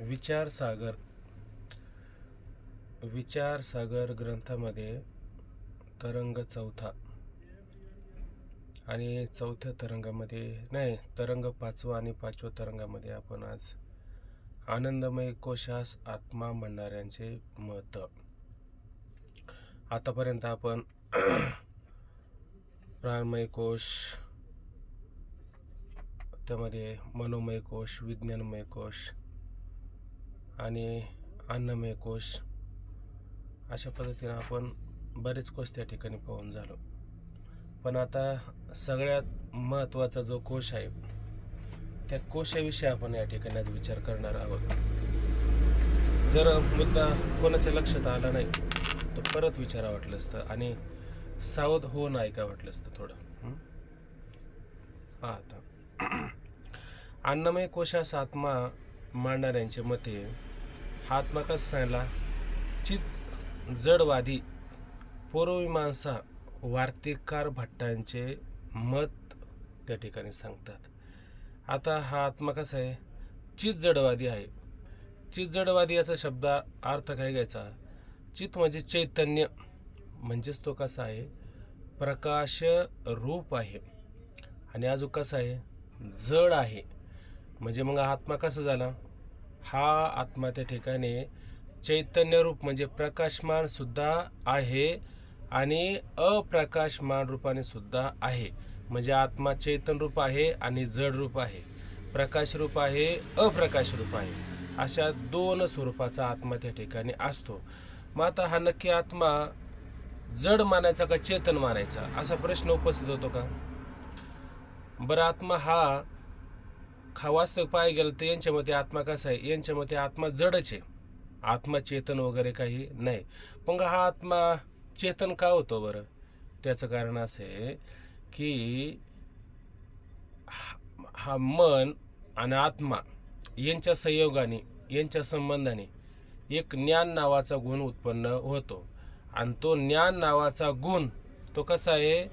विचार सागर ग्रंथामध्ये तरंग चौथा आणि चौथ्या तरंग पाचवा आणि पाचव्या तरंगामध्ये आपण आज आनंदमय कोशास आत्मा म्हणणाऱ्यांचे मत. आतापर्यंत आपण प्राणमय कोश, त्यामध्ये मनोमय कोश, विज्ञानमय कोश आणि अन्नमय कोश अशा पद्धतीने आपण बरेच कोश त्या ठिकाणी पाहून झालो. पण आता सगळ्यात महत्त्वाचा जो कोश आहे त्या कोशाविषयी आपण या ठिकाणी आज विचार करणार आहोत. जर मुद्दा कोणाच्या लक्षात आला नाही तर परत विचारा वाटलं असतं आणि सावध होऊन ऐका वाटलं असतं थोडं. आता अन्नमय कोशास आत्मा मांडणाऱ्यांच्या मते हा आत्मा कसा सांगला, चित जडवादी पूर्वमीमांसा वार्तिककार भट्टांचे मत त्या ठिकाणी सांगतात. आता हा आत्मा कसा आहे, चित जडवादी आहे. चित जडवादी याचा शब्द अर्थ काय घ्यायचा, चित म्हणजे चैतन्य, म्हणजेच तो कसा आहे, प्रकाश रूप आहे आणि अजून कसा आहे, जड आहे. म्हणजे मग हा आत्मा कसा झाला, हा आत्मा त्या ठिकाणी चैतन्य रूप म्हणजे प्रकाशमान सुद्धा आहे आणि अप्रकाशमान रूपाने सुद्धा आहे. म्हणजे आत्मा चैतन्य रूप आहे आणि जड रूप आहे, प्रकाश रूप आहे, अप्रकाश रूप आहे, अशा दोन स्वरूपाचा आत्मा त्या ठिकाणी असतो. मग आता हा नक्की आत्मा जड मानायचा का चेतन मानायचा असा प्रश्न उपस्थित होतो का. बरं, आत्मा हा वास्तविक पाहायला गेलं तर यांच्या मते आत्मा कसा आहे, यांच्या मते आत्मा जडच आहे, आत्मा चेतन वगैरे काही नाही. मग हा आत्मा चेतन का होतो बरं, त्याचं कारण असं आहे की हा मन आणि आत्मा यांच्या संयोगाने, यांच्या संबंधाने एक ज्ञान नावाचा गुण उत्पन्न होतो आणि तो ज्ञान नावाचा गुण तो कसा आहे,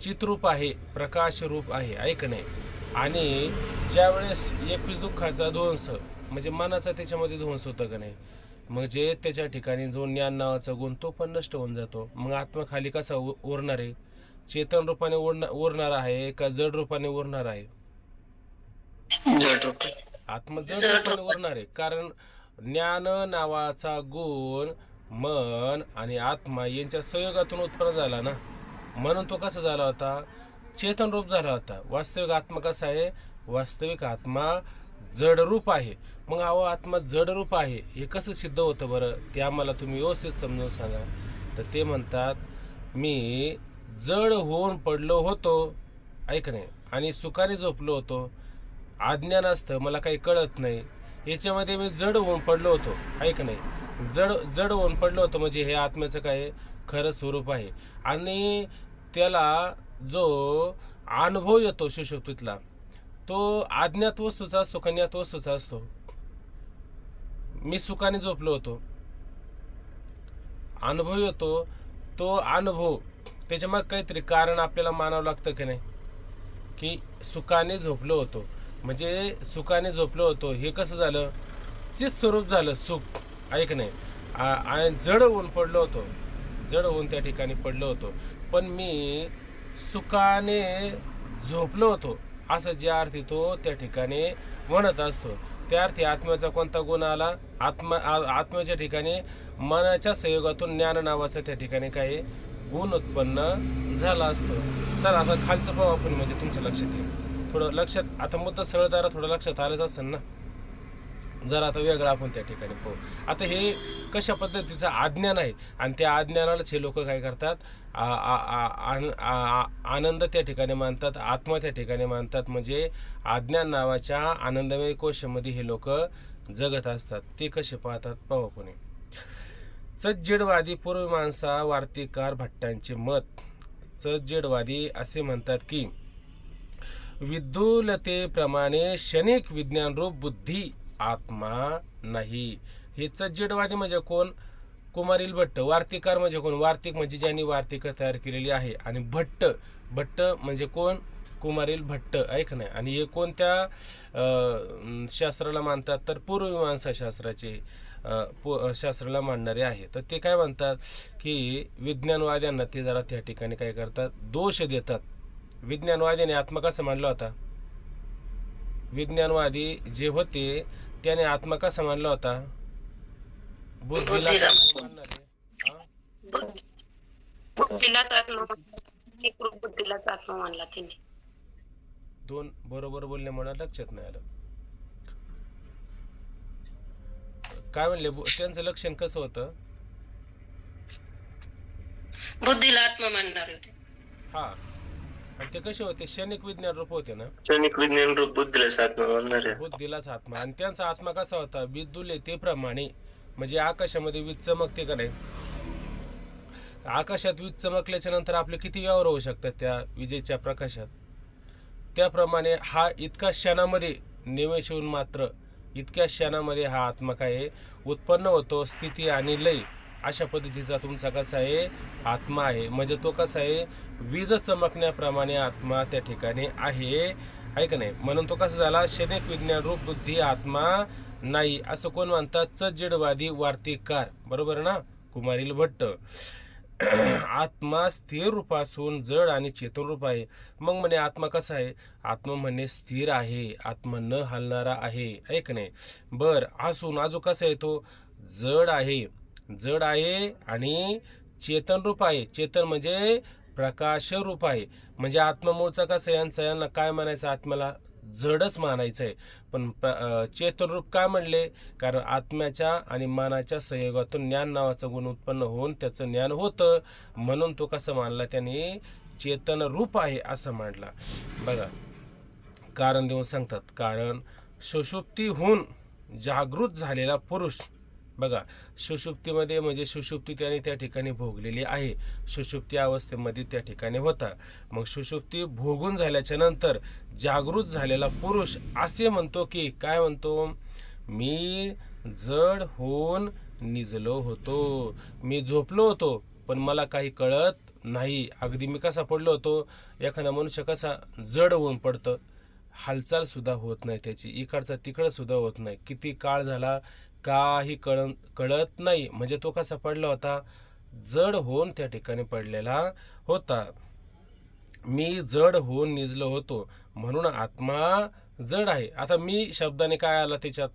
चित्रूप आहे, प्रकाश रूप आहे, ऐकणे. आणि ज्यावेळेस 21 दुःखाचा ध्वंस म्हणजे मनाचा त्याच्यामध्ये ध्वंस होतं का नाही, म्हणजे त्याच्या ठिकाणी जो ज्ञान नावाचा गुण तो पण नष्ट होऊन जातो. मग आत्मा खाली कसा उरणार आहे, चेतन रूपाने उरणार आहे का जड रूपाने उरणार आहे. आत्मा जड रूपाने उरणार आहे, कारण ज्ञान नावाचा गुण मन आणि आत्मा यांच्या संयोगातून उत्पन्न झाला ना, म्हणून तो कसा झाला होता, चेतन रूप झाला होता. वास्तविक आत्मा कसा आहे, वास्तविक आत्मा जड रूप आहे. मग हा आत्मा जड रूप आहे हे कसं सिद्ध होतं बरं, ते आम्हाला तुम्ही व्यवस्थित समजून सांगा. तर ते म्हणतात, मी जड होऊन पडलो होतो, ऐक नाही, आणि सुखाने झोपलो होतो, अज्ञान असतं, मला काही कळत नाही, याच्यामध्ये मी जड होऊन पडलो होतो, ऐक नाही, जड होऊन पडलो होतो. म्हणजे हे आत्म्याचं काय खरं स्वरूप आहे. आणि त्याला जो अनुभव येतो सुषुप्तीतला तो अज्ञात वस्तूचा असतो, ज्ञात वस्तूचा असतो. मी सुखाने झोपलो होतो, अनुभव येतो, तो अनुभव त्याच्या मग काहीतरी कारण आपल्याला मानावं लागतं की नाही, की सुखाने झोपलो होतो म्हणजे सुखाने झोपलो होतो हे कसं झालं, चित स्वरूप झालं सुख, ऐक नाही. आणि जड होऊन पडलो होतो, जड होऊन त्या ठिकाणी पडलो होतो, पण मी सुखाने झोपलो होतो असं ज्या अर्थी तो त्या ठिकाणी म्हणत असतो, त्या अर्थी आत्म्याचा कोणता गुण आला, आत्म्याच्या ठिकाणी मनाच्या संयोगातून ज्ञान नावाचा त्या ठिकाणी काही गुण उत्पन्न झाला असतो. चला आता खालचं पाहू आपण, म्हणजे तुमच्या लक्षात येईल थोडं. लक्षात आता मुद्दा सरळदारा थोडं लक्षात आलंच असेल ना, जरा आता वेगळं आपण त्या ठिकाणी पाहू. आता हे कशा पद्धतीचं अज्ञान आहे आणि त्या अज्ञानालाच हे लोक काय करतात, आनंद त्या ठिकाणी मानतात, आत्मा त्या ठिकाणी मानतात. म्हणजे अज्ञान नावाच्या आनंदमय कोशामध्ये हे लोक जगत असतात. ते कसे पाहतात पाहू आपण. चज्जडवादी पूर्वमीमांसा वार्तिककार भट्टांचे मत. चज्जडवादी असे म्हणतात की विद्युलतेप्रमाणे क्षणिक विज्ञान रूप बुद्धी आत्मा नाही. हे चज्जडवादी म्हणजे कोण, कुमारील भट्ट. वार्तिककार म्हणजे कोण, वार्तिक म्हणजे ज्यांनी वार्तिक तयार केलेली आहे. आणि भट्ट म्हणजे कोण, कुमारील भट्ट ऐक नाही. आणि हे कोणत्या शास्त्राला मानतात तर पूर्वमीमांसा शास्त्राला मानणारे आहे. तर ते काय म्हणतात की विज्ञानवाद्यांना ते जरा त्या ठिकाणी काय करतात, दोष देतात. विज्ञानवाद्याने आत्मा कसा मानला होता, विज्ञानवादी जे होते त्याने आत्मा कसा मानला होता, बुद्धीला आत्मा मानला त्यांनी. दोन बरोबर बोलले म्हणा लक्षात नाही आलं. काय म्हणले त्यांचं लक्षण कसं होतं, बुद्धीला आत्मा मानणार होते. हा, आणि ते कसे होते, क्षणिक विज्ञान रूप होते ना, क्षणिक विज्ञान रूप बुद्धीलाच आत्मा मानणार आहे. बुद्धीलाच आत्मा. आणि त्यांचा आत्मा कसा होता, विद्युले ते प्रमाणे, म्हणजे आकाशामध्ये वीज चमकते का नाही, आकाशात वीज चमकल्याच्या नंतर आपले किती व्यवहार होऊ शकतात त्या विजेच्या प्रकाशात, त्याप्रमाणे हा इतका क्षणामध्ये निमेष होऊन मात्र इतक्या क्षणामध्ये हा आत्मा काय उत्पन्न होतो, स्थिती आणि लय अशा पद्धतीचा तुमचा कसा आहे आत्मा आहे. म्हणजे तो कसा आहे, वीज चमकण्याप्रमाणे आत्मा त्या ठिकाणी आहे का नाही. म्हणून तो कसा झाला, क्षणिक विज्ञान रूप बुद्धी आत्मा नाही असं कोण म्हणतात, चज्जडवादी वार्तिककार, बरोबर ना, कुमारील भट्ट. आत्मा स्थिर रूपासून जड आणि चेतन रूप आहे. मग म्हणे आत्मा कसा आहे, आत्मा म्हणे स्थिर आहे, आत्मा न हलणारा आहे, ऐक नाही. बर, असून अजून कसा आहे, तो जड आहे आणि चेतन रूप आहे. चेतन म्हणजे प्रकाश रूप आहे. म्हणजे आत्मा मूळचा कसा आहे, यांना काय म्हणायचं, आत्म्याला जडच मानायचं आहे. पण चेतन रूप काय म्हणले, कारण आत्म्याच्या आणि मनाच्या संयोगातून ज्ञान नावाचं गुण उत्पन्न होऊन त्याचं ज्ञान होतं, म्हणून तो कसं मानला त्यांनी, चेतन रूप आहे असं मांडला. बघा कारण देऊन सांगतात, कारण सुषुप्तीहून जागृत झालेला पुरुष, बघा सुषुप्तीमध्ये म्हणजे सुषुप्ती त्याने त्या ठिकाणी भोगलेली आहे, सुषुप्ती अवस्थेमध्ये त्या ठिकाणी होता. मग सुषुप्ती भोगून झाल्याच्या नंतर जागृत झालेला पुरुष असे म्हणतो की, काय म्हणतो, मी जड होऊन निजलो होतो, मी झोपलो होतो पण मला काही कळत नाही. अगदी मी कसा पडलो होतो, एखादा मनुष्य कसा जड होऊन पडतं, हालचाल सुद्धा होत नाही त्याची, इकडचा तिकडं सुद्धा होत नाही, किती काळ झाला काही कळत नाही. म्हणजे तो कसा पडला होता, जड होऊन त्या ठिकाणी पडलेला होता. मी जड होऊन निजलो होतो म्हणून आत्मा जड आहे. आता मी शब्दाने काय आला त्याच्यात,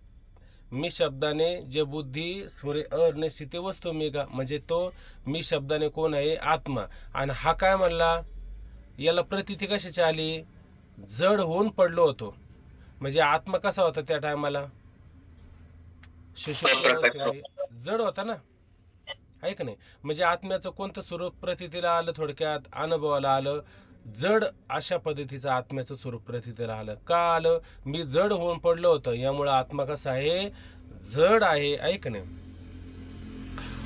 मी शब्दाने जे बुद्धी स्फुरे अनिश्चित वस्तू मी का, म्हणजे तो मी शब्दाने कोण आहे, आत्मा. आणि हा काय म्हणला, याला प्रतीती कशाची आली, जड होऊन पडलो होतो. म्हणजे आत्मा कसा होता त्या टायमाला, जड होता ना, आहे का नाही. म्हणजे आत्म्याचं कोणतं स्वरूप प्रतीतीला आलं, थोडक्यात अनुभवाला आलं, जड अशा पद्धतीचं आत्म्याचं स्वरूप प्रतीतीला आलं. का आलं, मी जड होऊन पडलो होतं, यामुळे आत्मा कसा आहे, जड आहे, ऐक नाही.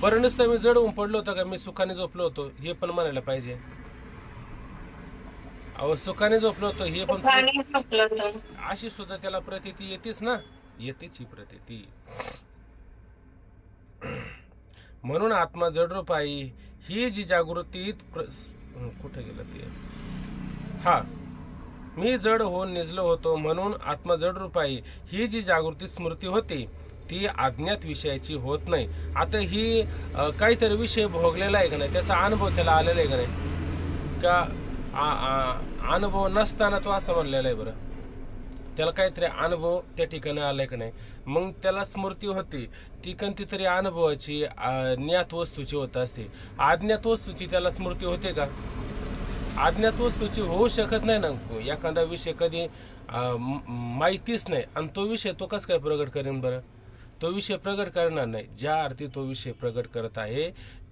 बरं नुसतं मी जड होऊन पडलो होतं का, मी सुखाने झोपलो होतो हे पण म्हणायला पाहिजे. अहो सुखाने झोपलो होतो हे पण, अशी सुद्धा त्याला प्रतीती येतेच ना, येतेच ही प्रतीती. म्हणून आत्मा जडरूप आहे. ही जी जागृती कुठे गेलं ते, हा, मी जड होऊन निजलो होतो म्हणून आत्मा जडरूप आहे. ही जी जागृती स्मृती होते ती अज्ञात विषयाची होत नाही. आता ही काहीतरी विषय भोगलेला आहे का नाही, त्याचा अनुभव त्याला आलेला आहे का नाही, का अनुभव नसताना तो असं म्हणलेला आहे, बरं त्याला काहीतरी अनुभव त्या ठिकाणी आलाय का नाही, मग त्याला स्मृती होते, ती कोणती तरी अनुभवाची ज्ञात वस्तूची होत असते. अज्ञात वस्तूची त्याला स्मृती होते का, अज्ञात वस्तूची होऊ शकत नाही ना. एखादा विषय कधी माहितीच नाही आणि तो विषय तो कसं काय प्रगट करेन, बरं तो विषय प्रगट करणार नाही. ज्या अर्थी तो विषय प्रगट करत आहे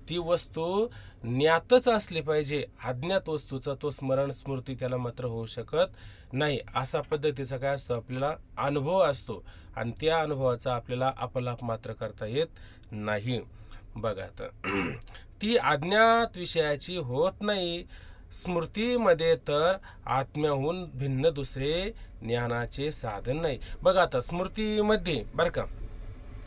ती वस्तू ज्ञातच असली पाहिजे, अज्ञात वस्तूचा तो स्मृती त्याला मात्र होऊ शकत नाही. असा पद्धतीचा काय असतो, आपल्याला अनुभव असतो आणि त्या अनुभवाचा आपल्याला अपलाप मात्र करता येत नाही. बघा तर ती अज्ञात विषयाची होत नाही. स्मृतीमध्ये तर आत्म्याहून भिन्न दुसरे ज्ञानाचे साधन नाही. बघा आता स्मृतीमध्ये बरं का,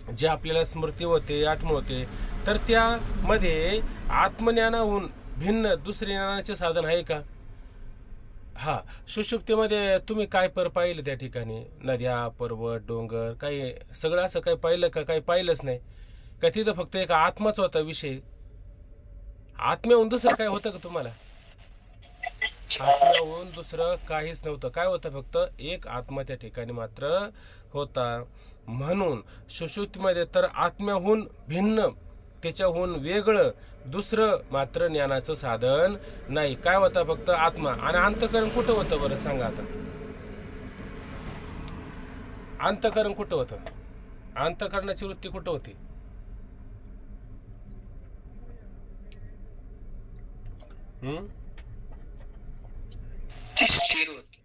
जे आपल्याला स्मृती होते, आठवण होते, तर त्यामध्ये आत्मज्ञानाहून भिन्न दुसरे ज्ञानाचे साधन आहे का, हा, सुषुप्तीमध्ये तुम्ही काय पाहिलं त्या ठिकाणी? नद्या, पर्वत, डोंगर, काही सगळं असं काही पाहिलं का? काही पाहिलंच नाही का? तिथं फक्त एक आत्माच होता विषय. आत्म्याहून दुसरं काय होतं का तुम्हाला? आत्म्याहून दुसरं काहीच नव्हतं. काय होतं? फक्त एक आत्मा त्या ठिकाणी मात्र होता. म्हणून सुषुप्तीमध्ये तर आत्म्याहून भिन्न, त्याच्याहून वेगळं दुसरं मात्र ज्ञानाचं साधन नाही. काय होता? फक्त आत्मा. आणि अंतःकरण कुठं होतं बरं सांगा आता? अंतःकरण कुठं होतं? अंतःकरणाची वृत्ती कुठं होती? ती स्थिर होती.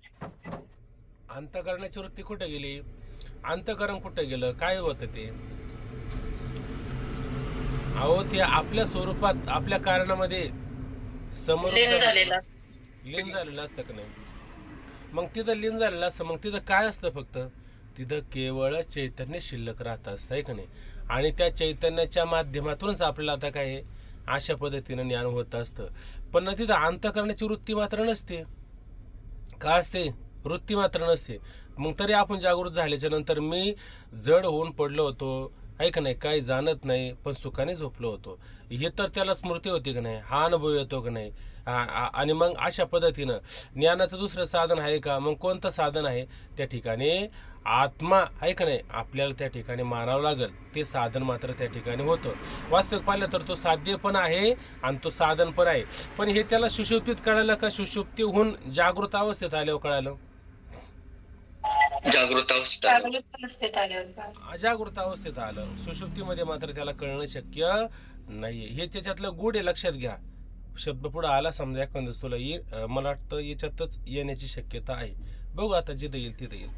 अंतःकरणाची वृत्ती कुठे गेली? अंतःकरण कुठं गेलं? काय होतं ते? अहो, ते आपल्या स्वरूपात, आपल्या कारणामध्ये समरूप लीन झालेला. लीन झालेलं असतं का नाही? मग तिथं लीन झालेलं असतं, मग तिथं काय असतं? फक्त तिथं केवळ चैतन्य शिल्लक राहत असतं, आहे का नाही? आणि त्या चैतन्याच्या माध्यमातूनच आपल्याला आता काय आहे, अशा पद्धतीनं ज्ञान होत असतं. पण ना तिथं अंतःकरणाची वृत्ती मात्र नसते. का असते? वृत्ती मात्र नसते. मग तरी आपण जागृत झाल्याच्या नंतर मी जड होऊन पडलो होतो, आहे का नाही? काही जाणत नाही, पण सुखाने झोपलो होतो, हे तर त्याला स्मृती होती का नाही? हा अनुभव येतो का नाही? आणि मग अशा पद्धतीनं ज्ञानाचं दुसरं साधन आहे का? मग कोणतं साधन आहे? त्या ठिकाणी आत्मा, आहे का नाही? आपल्याला त्या ठिकाणी मानावं लागेल. ते साधन मात्र त्या ठिकाणी होतं. वास्तविक पाहिलं तर तो साध्य पण आहे आणि तो साधन पण आहे. पण हे त्याला सुषुप्तीत कळालं का सुषुप्तीहून जागृत अवस्थेत आल्यावर कळालं? जागृत अवस्थेत अजागृत अवस्थेत आलं. सुषुप्तीमध्ये मात्र त्याला कळणं शक्य नाहीये. हे त्याच्यातलं गुढ आहे, लक्षात घ्या. शब्द पुढे आला समजा एखादं तुला मला वाटतं याच्यातच येण्याची शक्यता आहे. बघू आता, जिथं येईल तिथं येईल.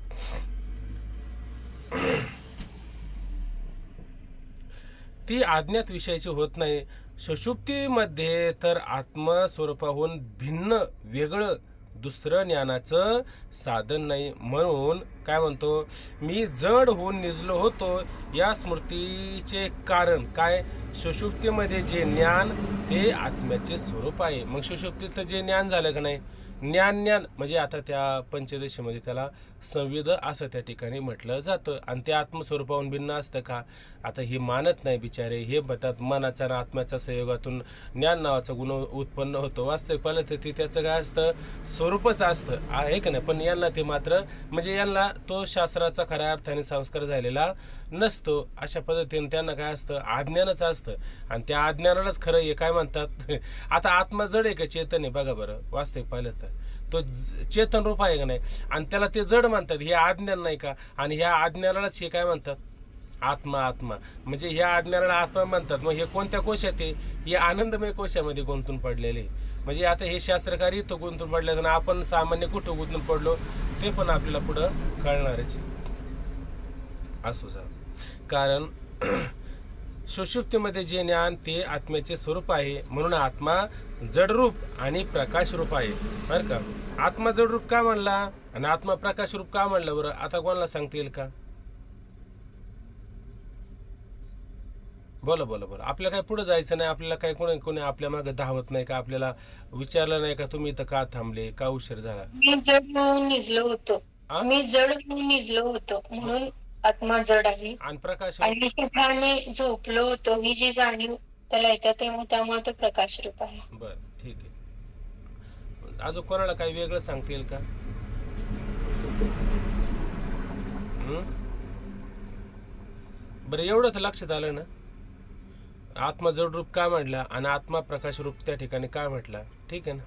ती अज्ञात विषयाची होत नाही. सुषुप्तीमध्ये तर आत्मस्वरूपाहून भिन्न वेगळं दुसरं ज्ञानाचं साधन नाही. म्हणून काय म्हणतो? मी जड होऊन निजलो होतो या स्मृतीचे कारण काय? सुषुप्तीमध्ये जे ज्ञान ते आत्म्याचे स्वरूप आहे. मग सुषुप्तीतलं जे ज्ञान झालं का नाही? ज्ञान म्हणजे आता त्या पंचदशीमध्ये त्याला संविद असं त्या ठिकाणी म्हटलं जातं. आणि ते आत्मस्वरूपाहून भिन्न असतं का? आता हे मानत नाही बिचारे. हे म्हणतात मनाचा आणि आत्म्याच्या संयोगातून ज्ञान नावाचा गुण उत्पन्न होतो. वास्तविक पाहिलं तर ते त्याचं काय असतं? स्वरूपच असतं, आहे का नाही? पण यांना ते मात्र म्हणजे यांना तो शास्त्राचा खऱ्या अर्थाने संस्कार झालेला नसतो. अशा पद्धतीने त्यांना काय असतं? अज्ञानच असतं. आणि त्या अज्ञानालाच खरं हे काय म्हणतात? आता आत्मा जड आहे का चेतन आहे? बघा बरं, वास्तविक पाहिलं तर तो चेतन रूप आहे का नाही? आणि त्याला ते जड म्हणतात. हे अज्ञान नाही का? आणि ह्या अज्ञानालाच हे काय म्हणतात? आत्मा. म्हणजे ह्या अज्ञानाला आत्मा म्हणतात. मग हे कोणत्या कोशात आहे? हे आनंदमय कोशामध्ये गुंतून पडलेले. म्हणजे आता हे शास्त्रकारी इथं गुंतून पडले आणि आपण सामान्य कुठं गुंतून पडलो ते पण आपल्याला पुढं कळणारच असो जा. कारण सुषुप्तीमध्ये जे ज्ञान ते आत्म्याचे स्वरूप आहे. म्हणून आत्मा जडरूप आणि प्रकाश रूप आहे, बरं का? आत्मा जडरूप का म्हणला आणि आत्मा प्रकाश रूप का म्हणलं बरं? आता कोणाला सांगता येईल का? बोला. आपल्याला काय पुढे जायचं नाही? आपल्याला काय कोणी आपल्या मागे धावत नाही का? आपल्याला विचारलं नाही का तुम्ही इथं का थांबले, का उशीर झाला? मी जड म्हणून निजलो होतो म्हणून आत्मा जड आहे. आणि प्रकाश आणि सुखाने झोपलो होतो ही जी जाणीव त्याला येतात त्यामुळे तो प्रकाश रूप आहे. बर, ठीक आहे. अजून कोणाला काही वेगळं सांगता येईल का? बरं, एवढं तर लक्षात आलं ना? आत्मा जड रूप काय म्हटला आणि आत्मा प्रकाश रूप त्या ठिकाणी काय म्हटला? ठीक आहे ना?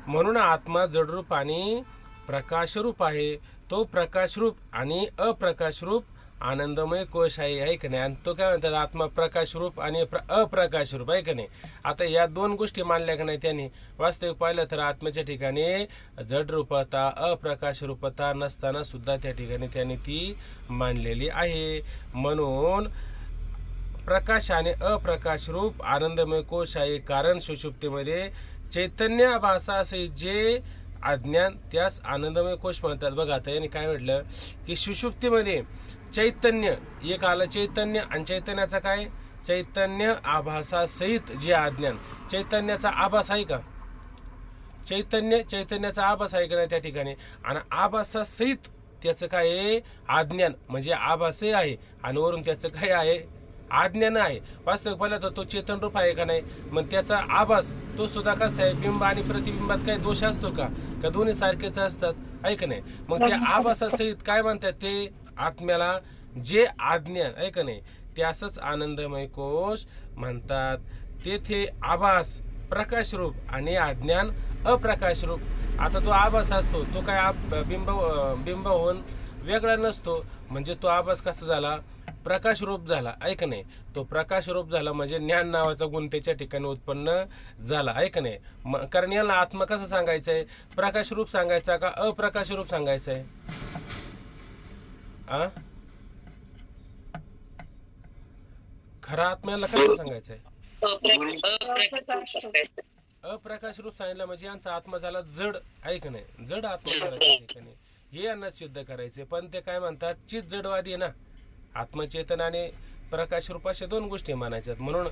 म्हणून आत्मा जडरूप आणि प्रकाशरूप आहे. तो प्रकाशरूप आणि अप्रकाशरूप आनंदमय कोश आहे का नाही? आणि तो काय म्हणतात? आत्मा प्रकाशरूप आणि अप्रकाशरूप, आहे का नाही? आता या दोन गोष्टी मानल्या का नाही त्यांनी? वास्तविक पाहिलं तर आत्म्याच्या ठिकाणी जडरूपता अप्रकाशरूपता नसताना सुद्धा त्या ठिकाणी त्यांनी ती मांडलेली आहे. म्हणून प्रकाश आणि अप्रकाशरूप आनंदमय कोश आहे. कारण सुषुप्तीमध्ये चैतन्य भासा असे जे अज्ञान त्यास आनंदमय कोश म्हणतात. बघा आता यांनी काय म्हटलं की सुषुप्तीमध्ये चैतन्य एक आलं, चैतन्य आणि चैतन्याचा काय चैतन्य आभासासहित जे अज्ञान, चैतन्याचा आभास आहे का? चैतन्याचा आभास आहे का नाही त्या ठिकाणी? आणि आभासासहित त्याचं काय आहे? अज्ञान. म्हणजे आभासही आहे आणि वरून त्याचं काय आहे? अज्ञान आहे. वास्तविक पाहिलं तर तो चेतन रूप आहे का नाही? मग त्याचा आभास तो सुद्धा कसा आहे? बिंब आणि प्रतिबिंबात काही दोष असतो का? का दोन्ही सारखेच असतात? आहे का नाही? मग त्या आभासासहित काय म्हणतात ते आत्म्याला? जे अज्ञान आहे का नाही, त्यासच आनंदमय कोश म्हणतात. तेथे आभास प्रकाश रूप आणि अज्ञान अप्रकाश रूप. आता तो आभास असतो, तो काय बिंब होऊन वेगळा नसतो. म्हणजे तो आभास कसा झाला? प्रकाश रूप झाला. ऐक नाही, तो प्रकाश रूप झाला म्हणजे ज्ञान नावाचा गुण त्याच्या ठिकाणी उत्पन्न झाला. ऐक नाही, कारण याला आत्मा कसं सांगायचं आहे? प्रकाश रूप सांगायचा का अप्रकाश रूप सांगायचं आहे? खरा आत्म्याला कसं सांगायचं आहे? अप्रकाश रूप सांगितलं म्हणजे यांचा आत्मा झाला जड. ऐक नाही, जड आत्मा झाला त्या ठिकाणी. हे यांना सिद्ध करायचे. पण ते काय म्हणतात? चित जडवादी आहे ना. आत्मचेतन आणि प्रकाश रूप अशा दोन गोष्टी मानायच्यात. म्हणून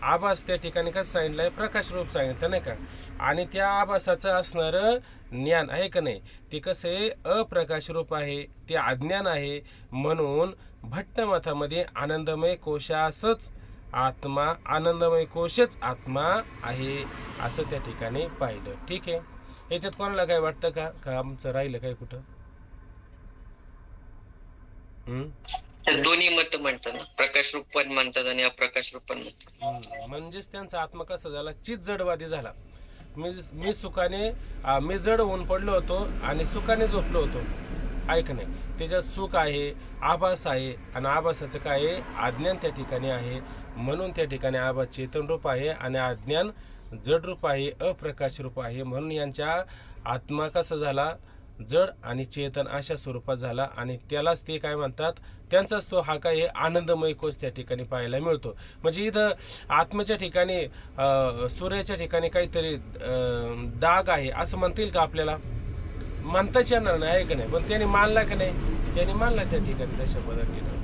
आभास त्या ठिकाणी कसं सांगितलंय? प्रकाश रूप सांगितलं नाही का? आणि त्या आभासाचं असणारं ज्ञान आहे का नाही, ते कसं आहे? अप्रकाश रूप आहे, ते अज्ञान आहे. म्हणून भट्ट मतामध्ये आनंदमय कोशासच आत्मा, आनंदमय कोशच आत्मा आहे असं त्या ठिकाणी पाहिलं. ठीक आहे, याच्यात कोणाला काय वाटतं का आमचं राहिलं काय कुठं? दोन्ही मत म्हणतात, प्रकाश रूप पण म्हणतात आणि अप्रकाश रूप पण म्हणतात. म्हणजेच त्यांचा आत्मा कसा झाला? चित जडवादी झाला. मी सुखाने मी जड होऊन पडलो होतो आणि सुखाने झोपलो होतो. ऐक नाही, त्याच्यात सुख आहे, आभास आहे आणि आभासाचं काय आहे? अज्ञान त्या ठिकाणी आहे. म्हणून त्या ठिकाणी आभास चेतन रूप आहे आणि अज्ञान जड रूप आहे, अप्रकाश रूप आहे. म्हणून यांच्या आत्मा कसा झाला? जड आणि चेतन अशा स्वरूपात झाला. आणि त्यालाच ते काय म्हणतात? त्यांचाच तो हा काय? आनंदमय कोश त्या ठिकाणी पाहायला मिळतो. म्हणजे इथं आत्म्याच्या ठिकाणी सूर्याच्या ठिकाणी काहीतरी डाग आहे असं म्हणतील का आपल्याला? म्हणताच येणार नाही, आहे का नाही? पण त्याने मानला का नाही? त्याने मानला त्या ठिकाणी तशा पद्धतीनं.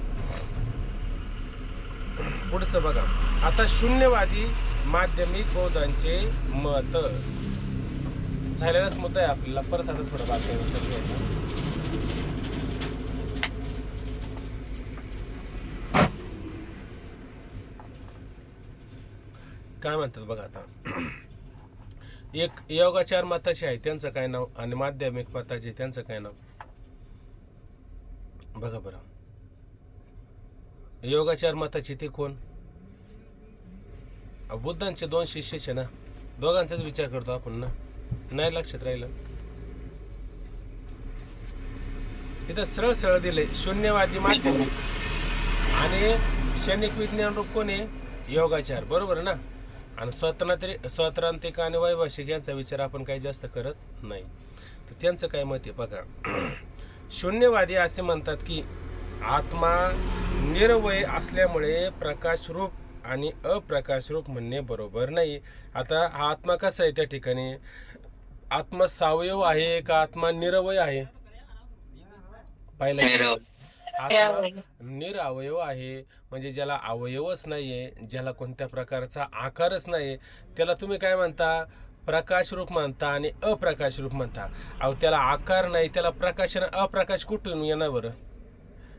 पुढचं बघा आता, शून्यवादी माध्यमिक बौद्धांचे मत. झालेलाच मुद्दा आहे आपल्याला. परत आता थोडं बातम्यानुसार घ्यायचा. काय म्हणतात बघा आता. एक योगाचार मताचे आहे, त्यांचं काय नाव? आणि माध्यमिक मताचे त्यांचं काय नाव? बघा बरं. योगाचार मताचे ते कोण? बुद्धांचे दोन शिष्यच ना, दोघांचाच विचार करतो आपण ना. नाही लक्षात राहिलं? इथं सरळ सरळ दिले, शून्यवादी माध्यमिक आणि क्षणिक विज्ञान रूप कोण आहे? योगाचार. बरोबर ना? आणि स्वतंत्रिक आणि वैभाषिक यांचा विचार आपण काही जास्त करत नाही. तर त्यांचं काय मत आहे बघा. शून्यवादी असे म्हणतात की आत्मा निरवय असल्यामुळे प्रकाश रूप आणि अप्रकाश रूप म्हणणे बरोबर नाही. आता हा आत्मा कसा आहे त्या ठिकाणी? आत्मा सावयव आहे का आत्मा निरवय आहे? पाहिलं, आत्मा निरअवयव आहे. म्हणजे ज्याला अवयवच नाहीये, ज्याला कोणत्या प्रकारचा आकारच नाही, त्याला तुम्ही काय म्हणता? प्रकाश रूप म्हणता आणि अप्रकाश रूप म्हणता. अहो त्याला आकार नाही, त्याला प्रकाश आणि अप्रकाश कुठून येणार बरं?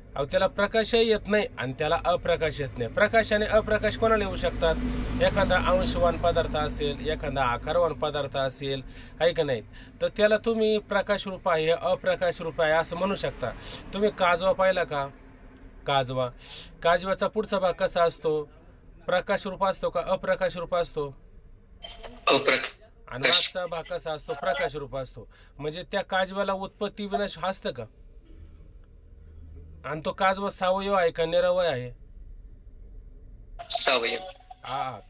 अहो त्याला प्रकाशही येत नाही आणि त्याला अप्रकाश येत नाही. प्रकाश आणि अप्रकाश कोणाला येऊ शकतात? एखादा अंशवान पदार्थ असेल, एखादा आकारवान पदार्थ असेल, आहे का नाही, तर त्याला तुम्ही प्रकाश रूप आहे, अप्रकाश रूप आहे असं म्हणू शकता. तुम्ही काजवा पाहिला का? काजवाचा पुढचा भाग कसा असतो? प्रकाश रूप असतो का अप्रकाश रूप असतो? आणि मागचा भाग कसा असतो? प्रकाश रूप असतो. म्हणजे त्या काजव्याला उत्पत्ती विनाश असतं का? आणि तो काजवा सावयव आहे का निरवय आहे? सावयव.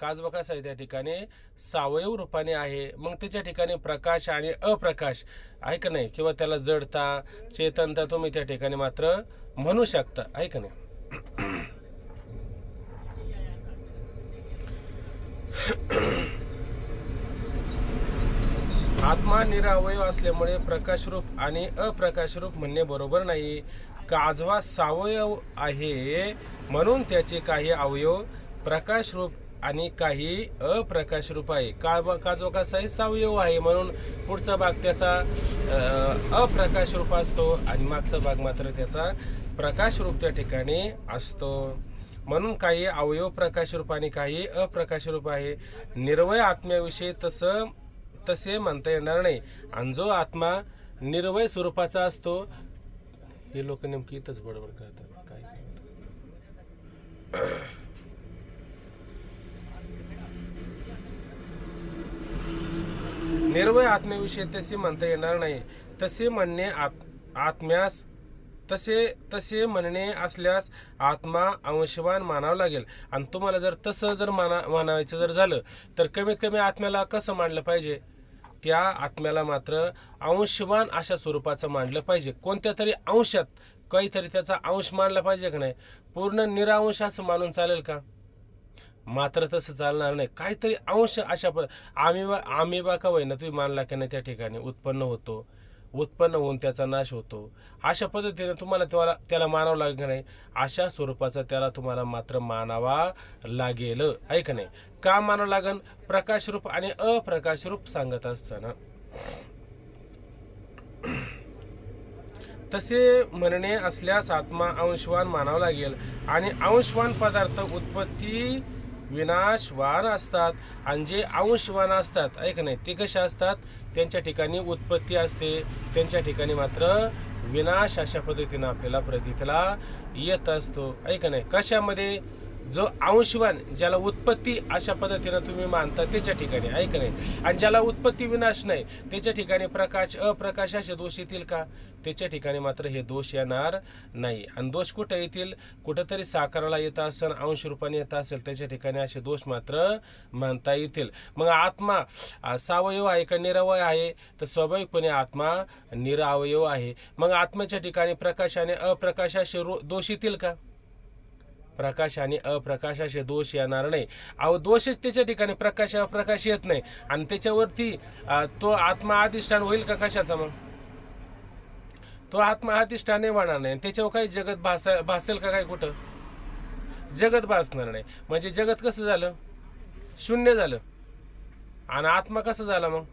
काजवा कसा आहे त्या ठिकाणी? सावयव रूपाने आहे. मग त्याच्या ठिकाणी प्रकाश आणि अप्रकाश आहे का नाही, किंवा त्याला जडता चेतनता तुम्ही त्या ठिकाणी मात्र म्हणू शकता, आहे का नाही? आत्मा निरावयव असल्यामुळे प्रकाश रूप आणि अप्रकाश रूप म्हणणे बरोबर नाही. काजवा सावयव आहे म्हणून त्याचे काही अवयव प्रकाश रूप आणि काही अप्रकाश रूप आहे. का जो कसा आहे सावयव आहे, म्हणून पुढचा भाग त्याचा अप्रकाश रूप असतो आणि मागचा भाग मात्र त्याचा प्रकाश रूप त्या ठिकाणी असतो. म्हणून काही अवयव प्रकाश रूप आणि काही अप्रकाश रूप आहे. निर्वय आत्म्याविषयी तसे म्हणता येणार नाही. आणि जो आत्मा निर्वय स्वरूपाचा असतो, हे लोक नेमकी इथंच बडबड करतात काय. निर्वय आत्म्याविषयी तसे म्हणता येणार नाही. तसे म्हणणे आत्म्यास तसे म्हणणे असल्यास आत्मा अंशवान मानावं लागेल. आणि तुम्हाला जर तसं जर मानायचं जर झालं तर कमीत कमी आत्म्याला कसं मांडलं पाहिजे, त्या आत्म्याला मात्र अंशवान अशा स्वरूपाचं मांडलं पाहिजे. कोणत्या तरी अंशात काहीतरी त्याचा अंश मानला पाहिजे का नाही. पूर्ण निरांश असं मानून चालेल का? मात्र तसं चालणार नाही. काहीतरी अंश अशा आम्ही बा का होईना तुम्ही मानला की नाही त्या ठिकाणी उत्पन्न होऊन त्याचा नाश होतो. अशा पद्धतीने तुम्हाला त्याला मानावं लागेल नाही. अशा स्वरूपाचा त्याला तुम्हाला मात्र मानावा लागेल, आहे का नाही. का मानावं लागेल? प्रकाशरूप आणि अप्रकाशरूप सांगत असताना. तसे म्हणणे असल्यास आत्मा अंशवान मानावा लागेल. आणि अंशवान पदार्थ उत्पत्ती विनाशवान असतात. आणि जे अंशवान असतात, ऐक नाही, ते कसे असतात? त्यांच्या ठिकाणी उत्पत्ती असते, त्यांच्या ठिकाणी मात्र विनाश अशा पद्धतीनं आपल्याला प्रतीतला येत असतो, ऐक नाही. कशामध्ये? जो अंशवान, ज्याला उत्पत्ती अशा पद्धतीनं तुम्ही मानता त्याच्या ठिकाणी, ऐक नाही. आणि ज्याला उत्पत्ती विनाश नाही त्याच्या ठिकाणी प्रकाश अप्रकाश असे दोष येतील का? त्याच्या ठिकाणी मात्र हे दोष येणार नाही. आणि दोष कुठे येतील? कुठंतरी साकाराला येत असेल, अंश रूपाने येत असेल, त्याच्या ठिकाणी असे दोष मात्र मानता येतील. मग आत्मा सावयव आहे का निरवय आहे? तर स्वाभाविकपणे आत्मा निरावयव आहे. मग आत्म्याच्या ठिकाणी प्रकाश आणि अप्रकाश असे दोष येतील का? प्रकाश आणि अप्रकाश असे दोष येणार नाही. दोषच त्याच्या ठिकाणी प्रकाश अप्रकाश येत नाही. आणि त्याच्यावरती तो आत्मा अधिष्ठान होईल का कशाचा? मग तो आत्मा अधिष्ठान होणार नाही. त्याच्यावर काही जगत भासेल का? काय कुठं जगत भासणार नाही. म्हणजे जगत कसं झालं? शून्य झालं. आणि आत्मा कसं झाला? मग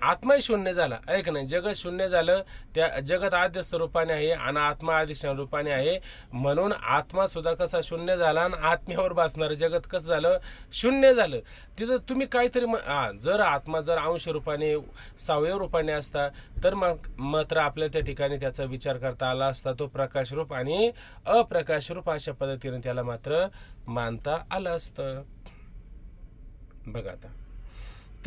आत्माही शून्य झाला, ऐक नाही. जगत शून्य झालं. त्या जगत आद्य स्वरूपाने आहे आणि आत्मा अधिष्ठान रूपाने आहे. म्हणून आत्मा सुद्धा कसा शून्य झाला आणि आत्म्यावर भासणार जगत कसं झालं? शून्य झालं. तिथं तुम्ही काहीतरी जर आत्मा जर अंश रूपाने सावयव रूपाने असता तर मग मात्र आपल्या त्या ठिकाणी त्याचा विचार करता आला असता. तो प्रकाशरूप आणि अप्रकाशरूप अशा पद्धतीने त्याला मात्र मानता आलं असतं. बघा आता,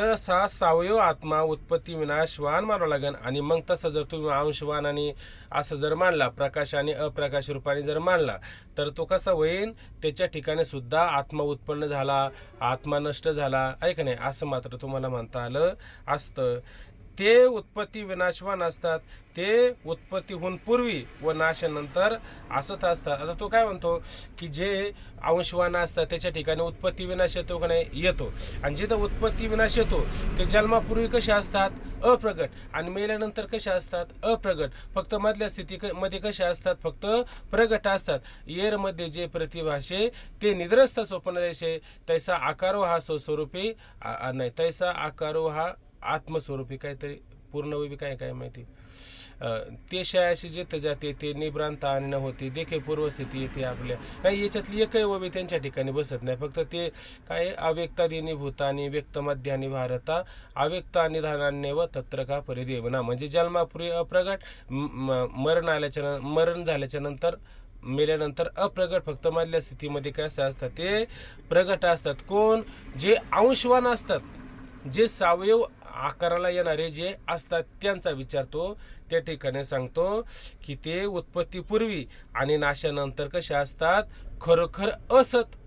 तसा सावयव आत्मा उत्पत्ती विनाशवान मानावा लागेल. आणि मग तसं जर तुम्ही अंशवान आणि असं जर मानला, प्रकाश आणि अप्रकाश रूपाने जर मानला, तर तो कसा होईल? त्याच्या ठिकाणी सुद्धा आत्मा उत्पन्न झाला, आत्मा नष्ट झाला, ऐक नाही, असं मात्र तुम्हाला म्हणता आलं असतं. ते उत्पत्ती विनाशवान असतात. ते उत्पत्तीहून पूर्वी व नाशानंतर असत असतात. आता तो काय म्हणतो की जे अंशवान असतात त्याच्या ठिकाणी उत्पत्ती विनाश येतो का नाही? येतो. आणि जिथं उत्पत्ती विनाश येतो ते जन्मापूर्वी कसे असतात? अप्रगट. आणि मेल्यानंतर कसे असतात? अप्रगट. फक्त मधल्या स्थितीमध्ये कसे असतात? फक्त प्रगट असतात. येरमध्ये जे प्रतिभाषे ते निद्रस्थ स्वप्न देशे, तैसा आकारो हा स्वस्वरूपी नाही, तैसा आकारो हा आत्मस्वरूपी, काहीतरी पूर्ण वेबी काय माहिती. ते शयाशी जेथे जाते ते निभ्रांत आणि न होते, देखे पूर्वस्थिती येते आपल्या. नाही, याच्यातली एकही वेबी त्यांच्या ठिकाणी बसत नाही. फक्त ते काय अव्यक्तादिनी भूतानी व्यक्त मध्यानी भारता अव्यक्ता निधानान्य व तत्र का परिदेवना. म्हणजे जन्मापूर्वी अप्रगट, मरण झाल्याच्या नंतर मेल्यानंतर अप्रगट. फक्त मधल्या स्थितीमध्ये काय असतात? ते प्रगट असतात. कोण? जे अंशवान असतात, जे सावयव आकाराला येणारे जे असतात त्यांचा विचार तो त्या ठिकाणी सांगतो की ते उत्पत्तीपूर्वी आणि नाशानंतर कसे असतात? खरोखर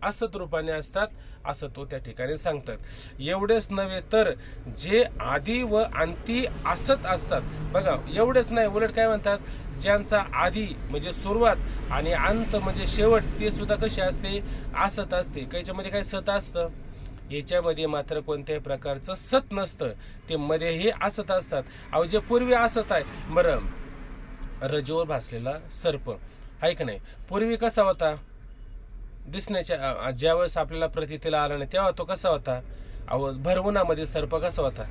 असत रूपाने असतात, असं तो त्या ठिकाणी सांगतात. एवढेच नव्हे तर जे आधी व अंती असत असतात. बघा, एवढेच नाही, उलट काय म्हणतात? ज्यांचा आधी म्हणजे सुरुवात आणि अंत म्हणजे शेवट ते सुद्धा कसे असते? असत असते. काहीच्यामध्ये काय सत असतं? याच्यामध्ये मात्र कोणत्याही प्रकारचं सत नसतं. ते मध्येही असत असतात. अहो, जे पूर्वी असत आहे, बरं, रजोवर भासलेला सर्प आहे का नाही? पूर्वी कसा होता? दिसण्याच्या ज्यावेळेस आपल्याला प्रतीतीला आला नाही तेव्हा तो कसा होता? अहो, भरउन्हामध्ये सर्प कसा होता?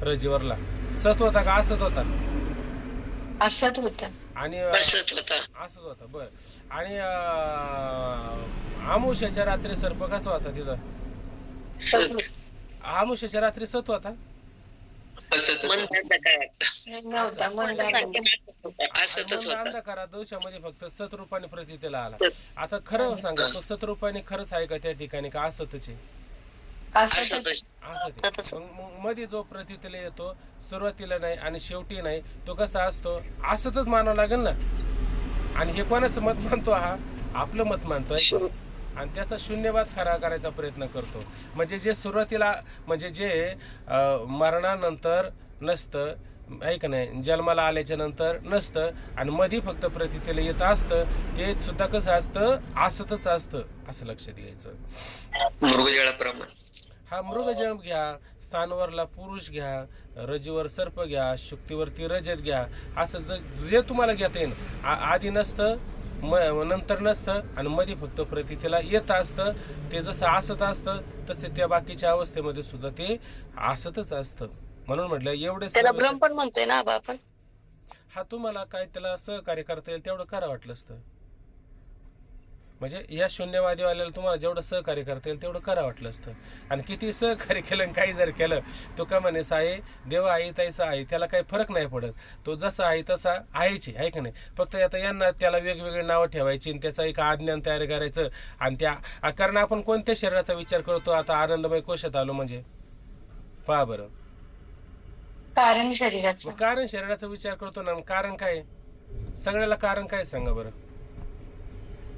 रजीवरला सत होता का असत होता? असत होत. आणि असत होता. असत होता. बर. आणि आमुष्याच्या रात्री सर्प कसा होता तिथं? आमुष्याच्या रात्री सत होता? असत नव्हता. असतच होता. अंधकारात दिवसामध्ये फक्त सत रूपाने प्रतीतीला आला. आता खरं सांगा, तो सत रूपाने खरंच आहे का त्या ठिकाणी, का असतच आहे? असतच. असत. मग मध्ये जो प्रतीतीला येतो सुरुवातीला नाही आणि शेवटी नाही, तो कसा असतो? असतच मानावं लागेल ना. आणि हे कोणाचं मत मानतो? हा आपलं मत मानतोय आणि त्याचा शून्यवाद खरा करायचा प्रयत्न करतो. म्हणजे जे सुरुवातीला, म्हणजे जे मरणानंतर नसतं, आहे का नाही, जन्माला आल्याच्या नंतर नसतं आणि मध्ये फक्त प्रतीतीला येत असतं, ते सुद्धा कसं असतं? असतच असतं, असं लक्षात घ्यायचं. मृगजळाप्रमाणे. हा मृगजळ घ्या, स्थानवरला पुरुष घ्या, रजीवर सर्प घ्या, शुक्तीवरती रजत घ्या, असं जे तुम्हाला घेता येईल. आधी नसतं, नंतर नसतं आणि मध्ये फक्त प्रतीतीला येत असतं. ते जसं असत असतं तसे त्या बाकीच्या अवस्थेमध्ये सुद्धा ते असतच असतं. म्हणून म्हटलं एवढे त्याला भ्रम पण म्हणतोय ना आबा आपण. हा, तुम्हाला काय त्याला सहकार्य करता येईल तेवढं करा वाटलं असतं. म्हणजे या शून्यवादीवाल्याला तुम्हाला जेवढं सहकार्य करता येईल तेवढं करा वाटलं असतं. आणि किती सहकार्य केलं आणि काही जर केलं, तो का म्हणे साये देव आहे तैसा आहे, त्याला काही फरक नाही पडत. तो जसा आहे तसा आहेचे, आहे का नाही. फक्त आता यांना त्याला वेगवेगळे नावं ठेवायची आणि त्याचं एक अज्ञान तयार करायचं. आणि त्या कारण आपण कोणत्या शरीराचा विचार करतो? आता आनंदमय कोशात आलो म्हणजे पहा बरं, कारण शरीराचं. कारण शरीराचा विचार करतो ना. कारण काय? सगळ्याला कारण काय सांगा बरं?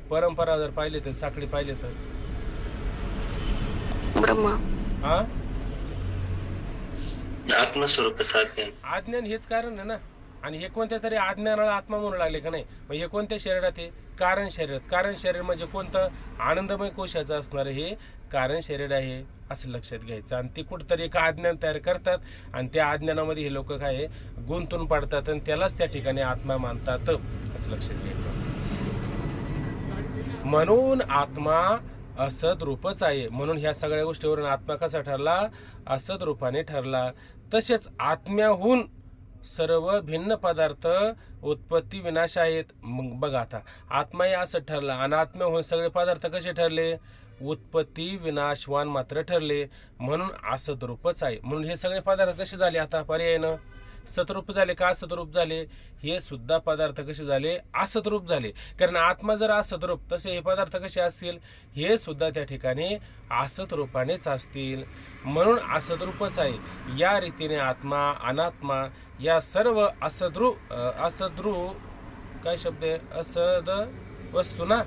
परंपरा जर पाहिली तर, साखळी पाहिली तर ब्रह्म. हा, आत्मस्वरूपाचं अज्ञान. अज्ञान हेच कारण आहे ना. आणि हे कोणत्या तरी अज्ञानाला आत्मा म्हणू लागले का नाही? मग हे कोणत्या शरीरात आहे? कारण शरीर. कारण शरीर म्हणजे कोणतं? आनंदमय कोशाचं असणारं हे कारण शरीर आहे, असं लक्षात घ्यायचं. आणि ते कुठंतरी एक अज्ञान तयार करतात आणि त्या अज्ञानामध्ये हे लोक काय गुंतून पडतात आणि त्यालाच त्या ठिकाणी आत्मा मानतात, असं लक्षात घ्यायचं. म्हणून आत्मा असद रूपच आहे. म्हणून ह्या सगळ्या गोष्टीवरून आत्मा कसा ठरला? असद रूपाने ठरला. तसेच आत्म्याहून सर्व भिन्न पदार्थ उत्पत्ती विनाश आहेत. मग बघा आता, आत्माही असं ठरला आणि आत्म्याहून सगळे पदार्थ कसे ठरले? उत्पत्ती विनाशवान मात्र ठरले. म्हणून असद रूपच आहे. म्हणून हे सगळे पदार्थ कसे झाले? आता पर्यायनं सतरूप झाले का असतरूप झाले? हे सुद्धा पदार्थ कसे झाले? असतरूप झाले. कारण आत्मा जर असतरूप, तसे हे पदार्थ कसे असतील? हे सुद्धा त्या ठिकाणी असत रूपानेच असतील. म्हणून असतरूपच आहे. या रीतीने आत्मा अनात्मा या सर्व असद्रू काय शब्द आहे? असद वस्तू ना,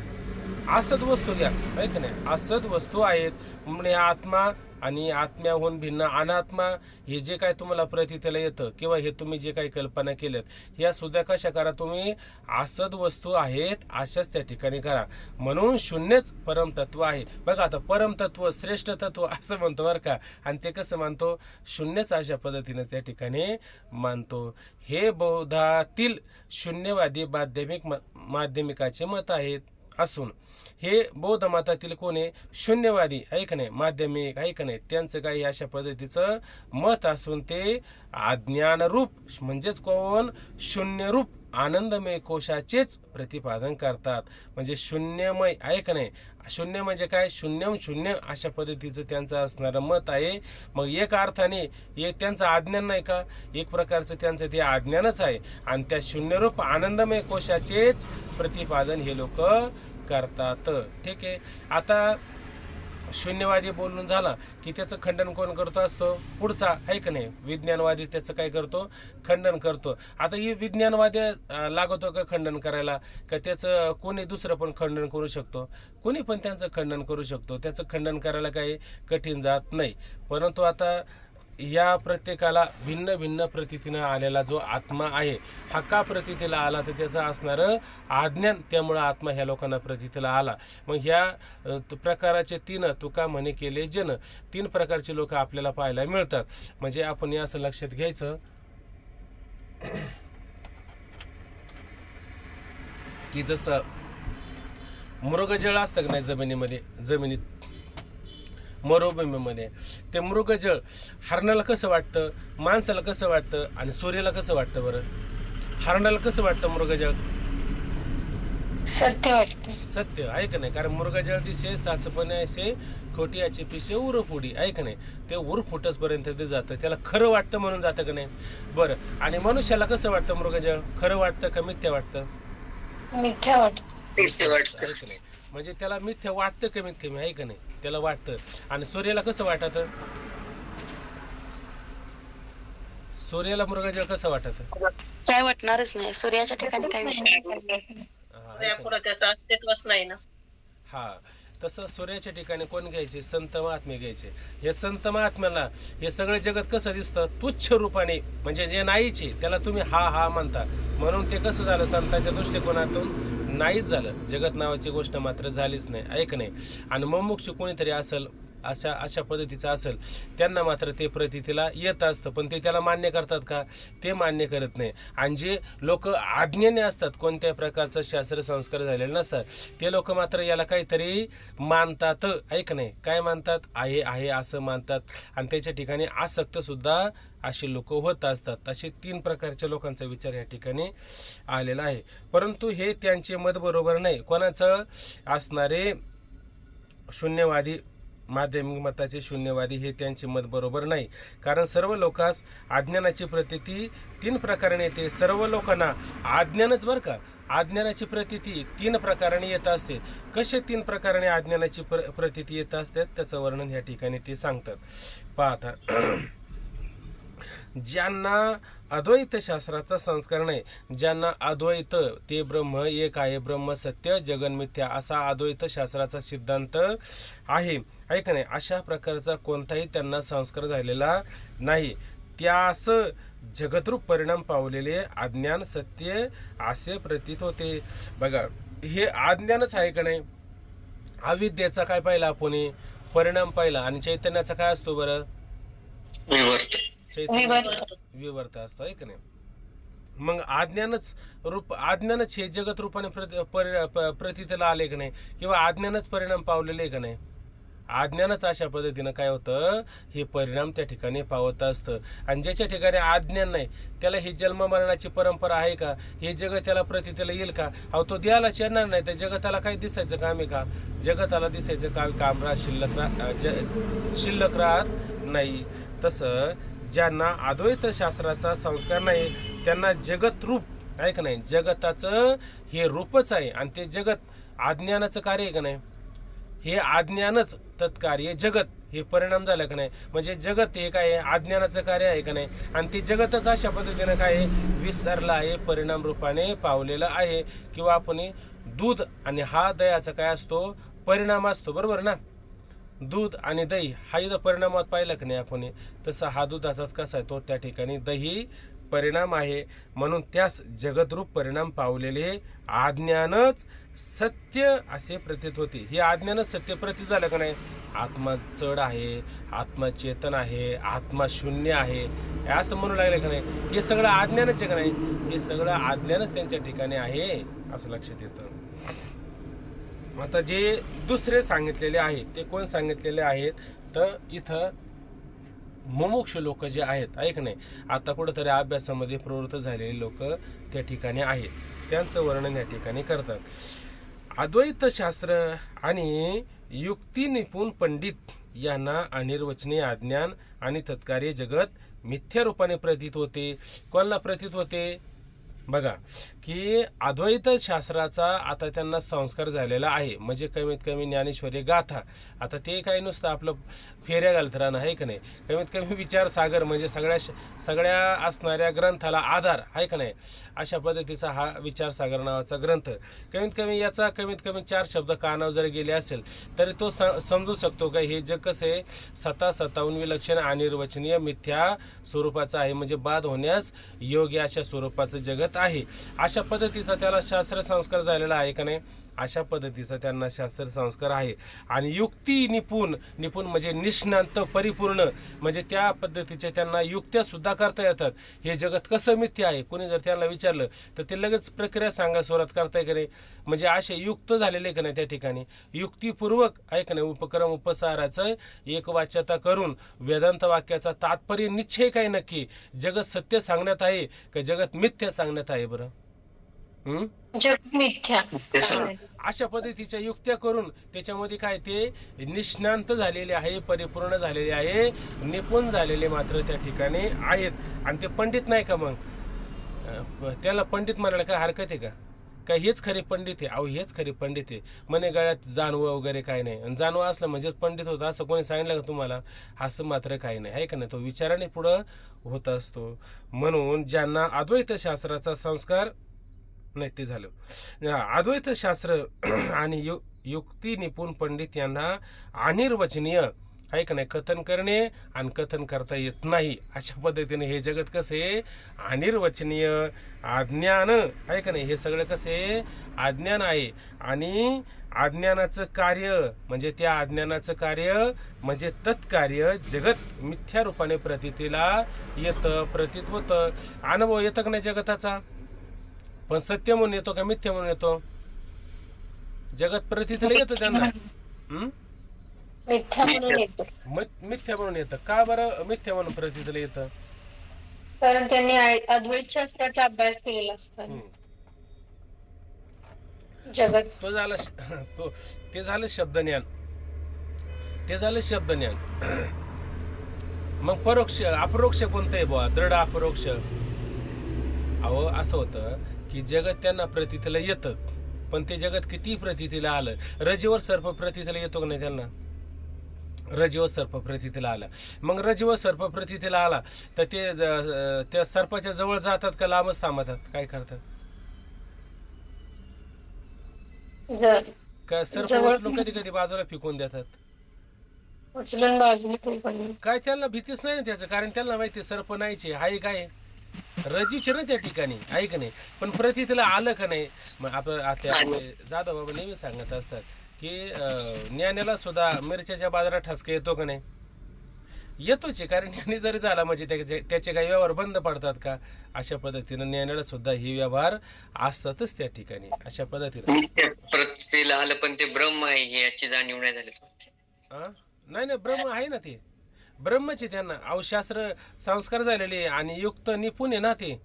असद वस्तू घ्या, आहे का नाही, असद वस्तू आहेत. म्हणजे आत्मा आणि आत्म्याहून भिन्न अनात्मा हे जे काय तुम्हाला प्रतीतीला येतं किंवा हे तुम्ही जे काही कल्पना केल्यात, ह्या सुद्धा कशा करा? तुम्ही असद वस्तू आहेत अशाच त्या ठिकाणी करा. म्हणून शून्यच परमतत्व आहे. बघा आता, परमतत्व श्रेष्ठ तत्व असं म्हणतो बरं का. आणि ते कसं मानतो? शून्यच अशा पद्धतीने त्या ठिकाणी मानतो. हे बौद्धातील शून्यवादी माध्यमिकाचे मत आहेत. असून हे बौद्ध मतातील कोणी शून्यवादी, आहे का नाही, माध्यमिक, आहे का नाही, त्यांचं काही अशा पद्धतीचं मत असून ते अज्ञानरूप म्हणजेच कोण? शून्यरूप आनंदमय कोशाचेच प्रतिपादन करतात. म्हणजे शून्यमय, आहे का नाही. शून्य म्हणजे काय? शून्यम शून्य अशा पद्धतीचं त्यांचं असणारं मत आहे. मग एक अर्थाने एक त्यांचं अज्ञान नाही का? एक प्रकारचं त्यांचं ते अज्ञानच आहे. आणि त्या शून्यरूप आनंदमय कोशाचेच प्रतिपादन हे लोक करतात. ठीक आहे. आता शून्यवादी बोलून झाला की त्याचं खंडन कोण करतो असतो? पुढचा, आहे का नाही, विज्ञानवादी त्याचं काय करतो? खंडन करतो. आता ही विज्ञानवादी लागतो का खंडन करायला? का त्याचं कोणी दुसरं पण खंडन करू शकतो? कोणी पण त्यांचं खंडन करू शकतो. त्याचं खंडन करायला काही कठीण जात नाही. परंतु आता या प्रत्येकाला भिन्न भिन्न प्रतीतीनं आलेला जो आत्मा आहे, हा का प्रतीतीला आला? तर त्याचं असणारं अज्ञान, त्यामुळं आत्मा ह्या लोकांना प्रतीतीला आला. मग ह्या प्रकाराचे तीन तुका म्हणे केले जन, तीन प्रकारचे लोक आपल्याला पाहायला मिळतात. म्हणजे आपण हे असं लक्षात घ्यायचं की जसं मृगजळ असतं का नाही जमिनीत मरुभूमीमध्ये, ते मृगजळ हरणाला कसं वाटतं, माणसाला कसं वाटतं आणि सूर्याला कसं वाटतं बरं? हरणाला कसं वाटतं मृगजळ? सत्य वाटतं. सत्य आहे का नाही? कारण मृगजळ दिसे साचपणे असे खोटी याची पिसे उरफुडी आहे का नाही? ते उरफुटसपर्यंत ते जातं, त्याला खरं वाटतं म्हणून जातं का नाही? बरं, आणि मनुष्याला कसं वाटतं मृगजळ? खरं वाटतं का मिथ्या वाटतं? मिथ्या वाटतं. ते वाटतं. आहे का नाही? म्हणजे त्याला मिथ्या वाटतं कमीत कमी आहे का नाही? त्याला वाटतं. आणि सूर्याला कसं वाटत? सूर्याला मृगजळ कसं वाटत? काय वाटणारच नाही, सूर्याच्या ठिकाणी काय विषय. हा, आहे का नाही? त्याचं अस्तित्वच नाही ना. हा, तसं सूर्याच्या ठिकाणी कोण घ्यायचे? संत महात्मे घ्यायचे. हे संत महात्म्याला हे सगळं जगत कसं दिसतं? तुच्छ रूपाने, म्हणजे जे नाहीचे त्याला तुम्ही हा हा म्हणता, म्हणून ते कसं झालं? संतांच्या दृष्टिकोनातून नाहीच झालं, जगत नावाची गोष्ट मात्र झालीच नाही, ऐक नाही. आणि मुमुक्षु कोणीतरी असेल अशा पद्धतीचं असेल, त्यांना मात्र ते प्रतितीला येत असतं, पण ते त्याला मान्य करतात का? ते मान्य करत नाही. आणि जे लोक आज्ञेने असतात, कोणत्याही प्रकारचं शास्त्र संस्कार झालेले नसतात, ते लोक मात्र याला काहीतरी मानतात, ऐक नाही. काय मानतात? आहे आहे असं मानतात. आणि त्याच्या ठिकाणी आसक्त सुद्धा अशी लोक होत असतात. असे 3 प्रकारच्या लोकांचा विचार या ठिकाणी आलेला आहे. परंतु हे त्यांचे मत बरोबर नाही. कोणाचं? असणारे शून्यवादी, माध्यमिक मताचे शून्यवादी, हे त्यांचे मत बरोबर नाही. कारण सर्व लोकांस अज्ञानाची प्रतीती 3 प्रकाराने येते. सर्व लोकांना अज्ञानच बरं का, अज्ञानाची प्रतीती 3 प्रकाराने येत असते. कसे 3 प्रकाराने अज्ञानाची प्रतीती येत असतात त्याचं वर्णन या ठिकाणी ते सांगतात. पाहता, ज्यांना अद्वैत शास्त्राचा संस्कार नाही, ज्यांना अद्वैत, ते ब्रह्म एक आहे, ब्रह्म सत्य, जगन मिथ्या असा अद्वैत शास्त्राचा सिद्धांत आहे, ऐक नाही, अशा प्रकारचा कोणताही त्यांना संस्कार झालेला नाही, त्यास जगतरूप परिणाम पावलेले अज्ञान सत्य असे प्रतीत होते. बघा, हे अज्ञानच आहे का नाही? अविद्येचा काय पाहिला आपण? परिणाम पाहिला. आणि चैतन्याचा काय असतो बरं? विवर्त असतो, आहे का नाही? मग अज्ञानच हे जगत रूपाने प्रतीतीला आले का नाही? किंवा अज्ञानच परिणाम पावलेले का नाही? अज्ञानच अशा पद्धतीनं काय होतं? हे परिणाम त्या ठिकाणी पावत असतं. आणि ज्याच्या ठिकाणी अज्ञान नाही, त्याला ही जन्म मरणाची परंपरा आहे का? हे जगत त्याला प्रतीतीला येईल का? अहो, तो द्यायलाच येणार नाही. तर जगताला काही दिसायचं काम आहे का? जगताला दिसायचं काम शिल्लक राहत नाही. तसं ज्यांना अद्वैत शास्त्राचा संस्कार नाही, त्यांना जगत रूप, आहे का नाही, जगताचं हे रूपच आहे. आणि ते जगत अज्ञानाचं कार्य आहे का नाही? हे अज्ञानच तत्कार्य जगत, हे परिणाम झालं का नाही? म्हणजे जगत हे काय आहे? अज्ञानाचं कार्य आहे का नाही? आणि ते जगतच अशा पद्धतीनं काय आहे? विस्तारलं आहे, परिणाम रूपाने पावलेलं आहे. किंवा आपण दूध आणि हा दह्याचा काय असतो? परिणाम असतो, बरोबर ना? दूध आणि दही हा इथं परिणामात पाहिलं की नाही आपण? तसं हा दुधाचाच कसा आहे? तो त्या ठिकाणी दही परिणाम आहे. म्हणून त्यास जगद्रूप परिणाम पावलेले अज्ञानच सत्य असे प्रतीत होते. हे अज्ञानच सत्य प्रतीत झालं का नाही? आत्मा जड आहे, आत्मा चेतन आहे, आत्मा शून्य आहे, असं म्हणू लागले का नाही? हे सगळं अज्ञानच आहे का नाही? हे सगळं अज्ञानच त्यांच्या ठिकाणी आहे असं लक्षात येतं. आता जे दुसरे सांगितलेले आहेत ते कोण सांगितलेले आहेत? तर इथं मुमुक्ष लोक जे आहेत, ऐक नाही, आता कुठंतरी अभ्यासामध्ये प्रवृत्त झालेले लोक त्या ठिकाणी आहेत, त्यांचं वर्णन या ठिकाणी करतात. अद्वैत शास्त्र आणि युक्ती निपुण पंडित यांना अनिर्वचनीय अज्ञान आणि तत्कार्य जगत मिथ्या रूपाने प्रतीत होते. कोणाला प्रतीत होते? बघा, की अद्वैत शास्त्राचा आता त्यांना संस्कार झालेला आहे. म्हणजे कमीत कमी ज्ञानेश्वरी गाथा, आता ते काही नुसतं आपलं फेऱ्या घालत राहणं आहे का नाही? कमीत कमी विचारसागर, म्हणजे सगळ्या असणाऱ्या ग्रंथाला आधार आहे का नाही? अशा पद्धतीचा हा विचारसागर नावाचा ग्रंथ, कमीत कमी याचा कमीत कमी 4 शब्द कानावर जर गेले असेल तरी तो समजू शकतो का हे जग कसं आहे? सताहून विलक्षण अनिर्वचनीय मिथ्या स्वरूपाचं आहे, म्हणजे बाद होण्यास योग्य अशा स्वरूपाचं जगत आहे. अशा पद्धतीचा त्याला शास्त्र संस्कार झालेला आहे का नाही? अशा पद्धतीचा त्यांना शास्त्र संस्कार आहे. आणि युक्ती निपुण म्हणजे निष्णांत परिपूर्ण, म्हणजे त्या पद्धतीचे त्यांना युक्त्या सुद्धा करता येतात. हे जगत कसं मिथ्या आहे कोणी जर त्यांना विचारलं तर ते लगेच प्रक्रिया सांगा सुरुवात करताय की नाही. म्हणजे असे युक्त झालेले का नाही त्या ठिकाणी युक्तिपूर्वक आहे का नाही उपक्रम उपसाराचं एक वाच्यता करून वेदांत वाक्याचा तात्पर्य निश्चय काय नक्की जगत सत्य सांगण्यात आहे का जगत मिथ्या सांगण्यात आहे बरं. जग मिथ्या. अशा पद्धतीच्या युक्त्या करून त्याच्यामध्ये काय ते निष्णांत झालेले आहे, परिपूर्ण झालेले आहे, निपुण झालेले मात्र त्या ठिकाणी आहेत. आणि ते पंडित नाही का, मग त्याला पंडित म्हणायला काय हरकत आहे का? काय हेच खरे पंडित आहे? अहो हेच खरे पंडित आहे. म्हणे गळ्यात जानवं वगैरे काय नाही, आणि जानवं असलं म्हणजे पंडित होतं असं कोणी सांगितलं का तुम्हाला? असं मात्र काही नाही आहे का नाही. तो विचाराने पुढं होत असतो. म्हणून ज्यांना अद्वैत शास्त्राचा संस्कार नाही ते झालं अद्वैत शास्त्र आणि युक्ती निपुण पंडित यांना अनिर्वचनीय आहे का नाही कथन करणे आणि कथन करता येत नाही. अशा पद्धतीने हे जगत कसे अनिर्वचनीय अज्ञान आहे का नाही, हे सगळं कसे अज्ञान आहे. आणि अज्ञानाचं कार्य म्हणजे त्या अज्ञानाचं कार्य म्हणजे तत्कार्य जगत मिथ्या रूपाने प्रतीतीला येतं, प्रतीत होतं. अनुभव येतं का नाही जगताचा, पण सत्य म्हणून येतो का मिथ्या म्हणून येतो? जगत प्रतीतीला येतं त्यांना मिथ्या म्हणून येतो. मिथ्या म्हणून येतं का बरं? मिथ्या म्हणून प्रतीतीला येतं कारण त्यांनी अद्वैत शास्त्राचा अभ्यास केलेला असतो. जगत तो झाला ते झालं शब्दज्ञान, ते झालं शब्दज्ञान. मग परोक्ष अपरोक्ष कोणतं आहे बुवा? दृढ अपरोक्ष. अहो असं होतं की जगत त्यांना प्रतीतीला येतं, पण ते जगत किती प्रतीतीला आलं. रजेवर सर्प प्रतीतीला येतो का नाही त्यांना? रजेवर सर्प प्रतीतीला आला. मग रजेवर सर्प प्रतीतीला आला तर ते त्या सर्पाच्या जवळ जातात का लांबच थांबतात? काय करतात? का सर्प उचलून कधी कधी बाजूला फेकून देतात? उचलून बाजूला फेकून. काय त्यांना भीतीच नाही ना त्याचं, कारण त्यांना माहिती सर्प नाहीचे आहे काय रजीचे ना त्या ठिकाणी आहे का नाही. पण प्रतीतीला आलं का नाही? मग आपले जाधव बाबा नेहमी सांगत असतात की ज्ञानाला सुद्धा मिरच्याच्या बाजारात ठसका येतो का नाही? येतोच आहे, कारण ज्ञानी जरी झाला म्हणजे त्याचे काही व्यवहार बंद पडतात का? अशा पद्धतीनं ज्ञानाला सुद्धा हे व्यवहार असतातच त्या ठिकाणी. अशा पद्धतीने प्रतीला आलं पण ते ब्रह्म आहे याची जाणीव नाही झाली. नाही ब्रह्म आहे ना, ते ब्रह्मचे त्यांना अवशास्त्र संस्कार झालेले आणि युक्त निपुण आहे ना ते,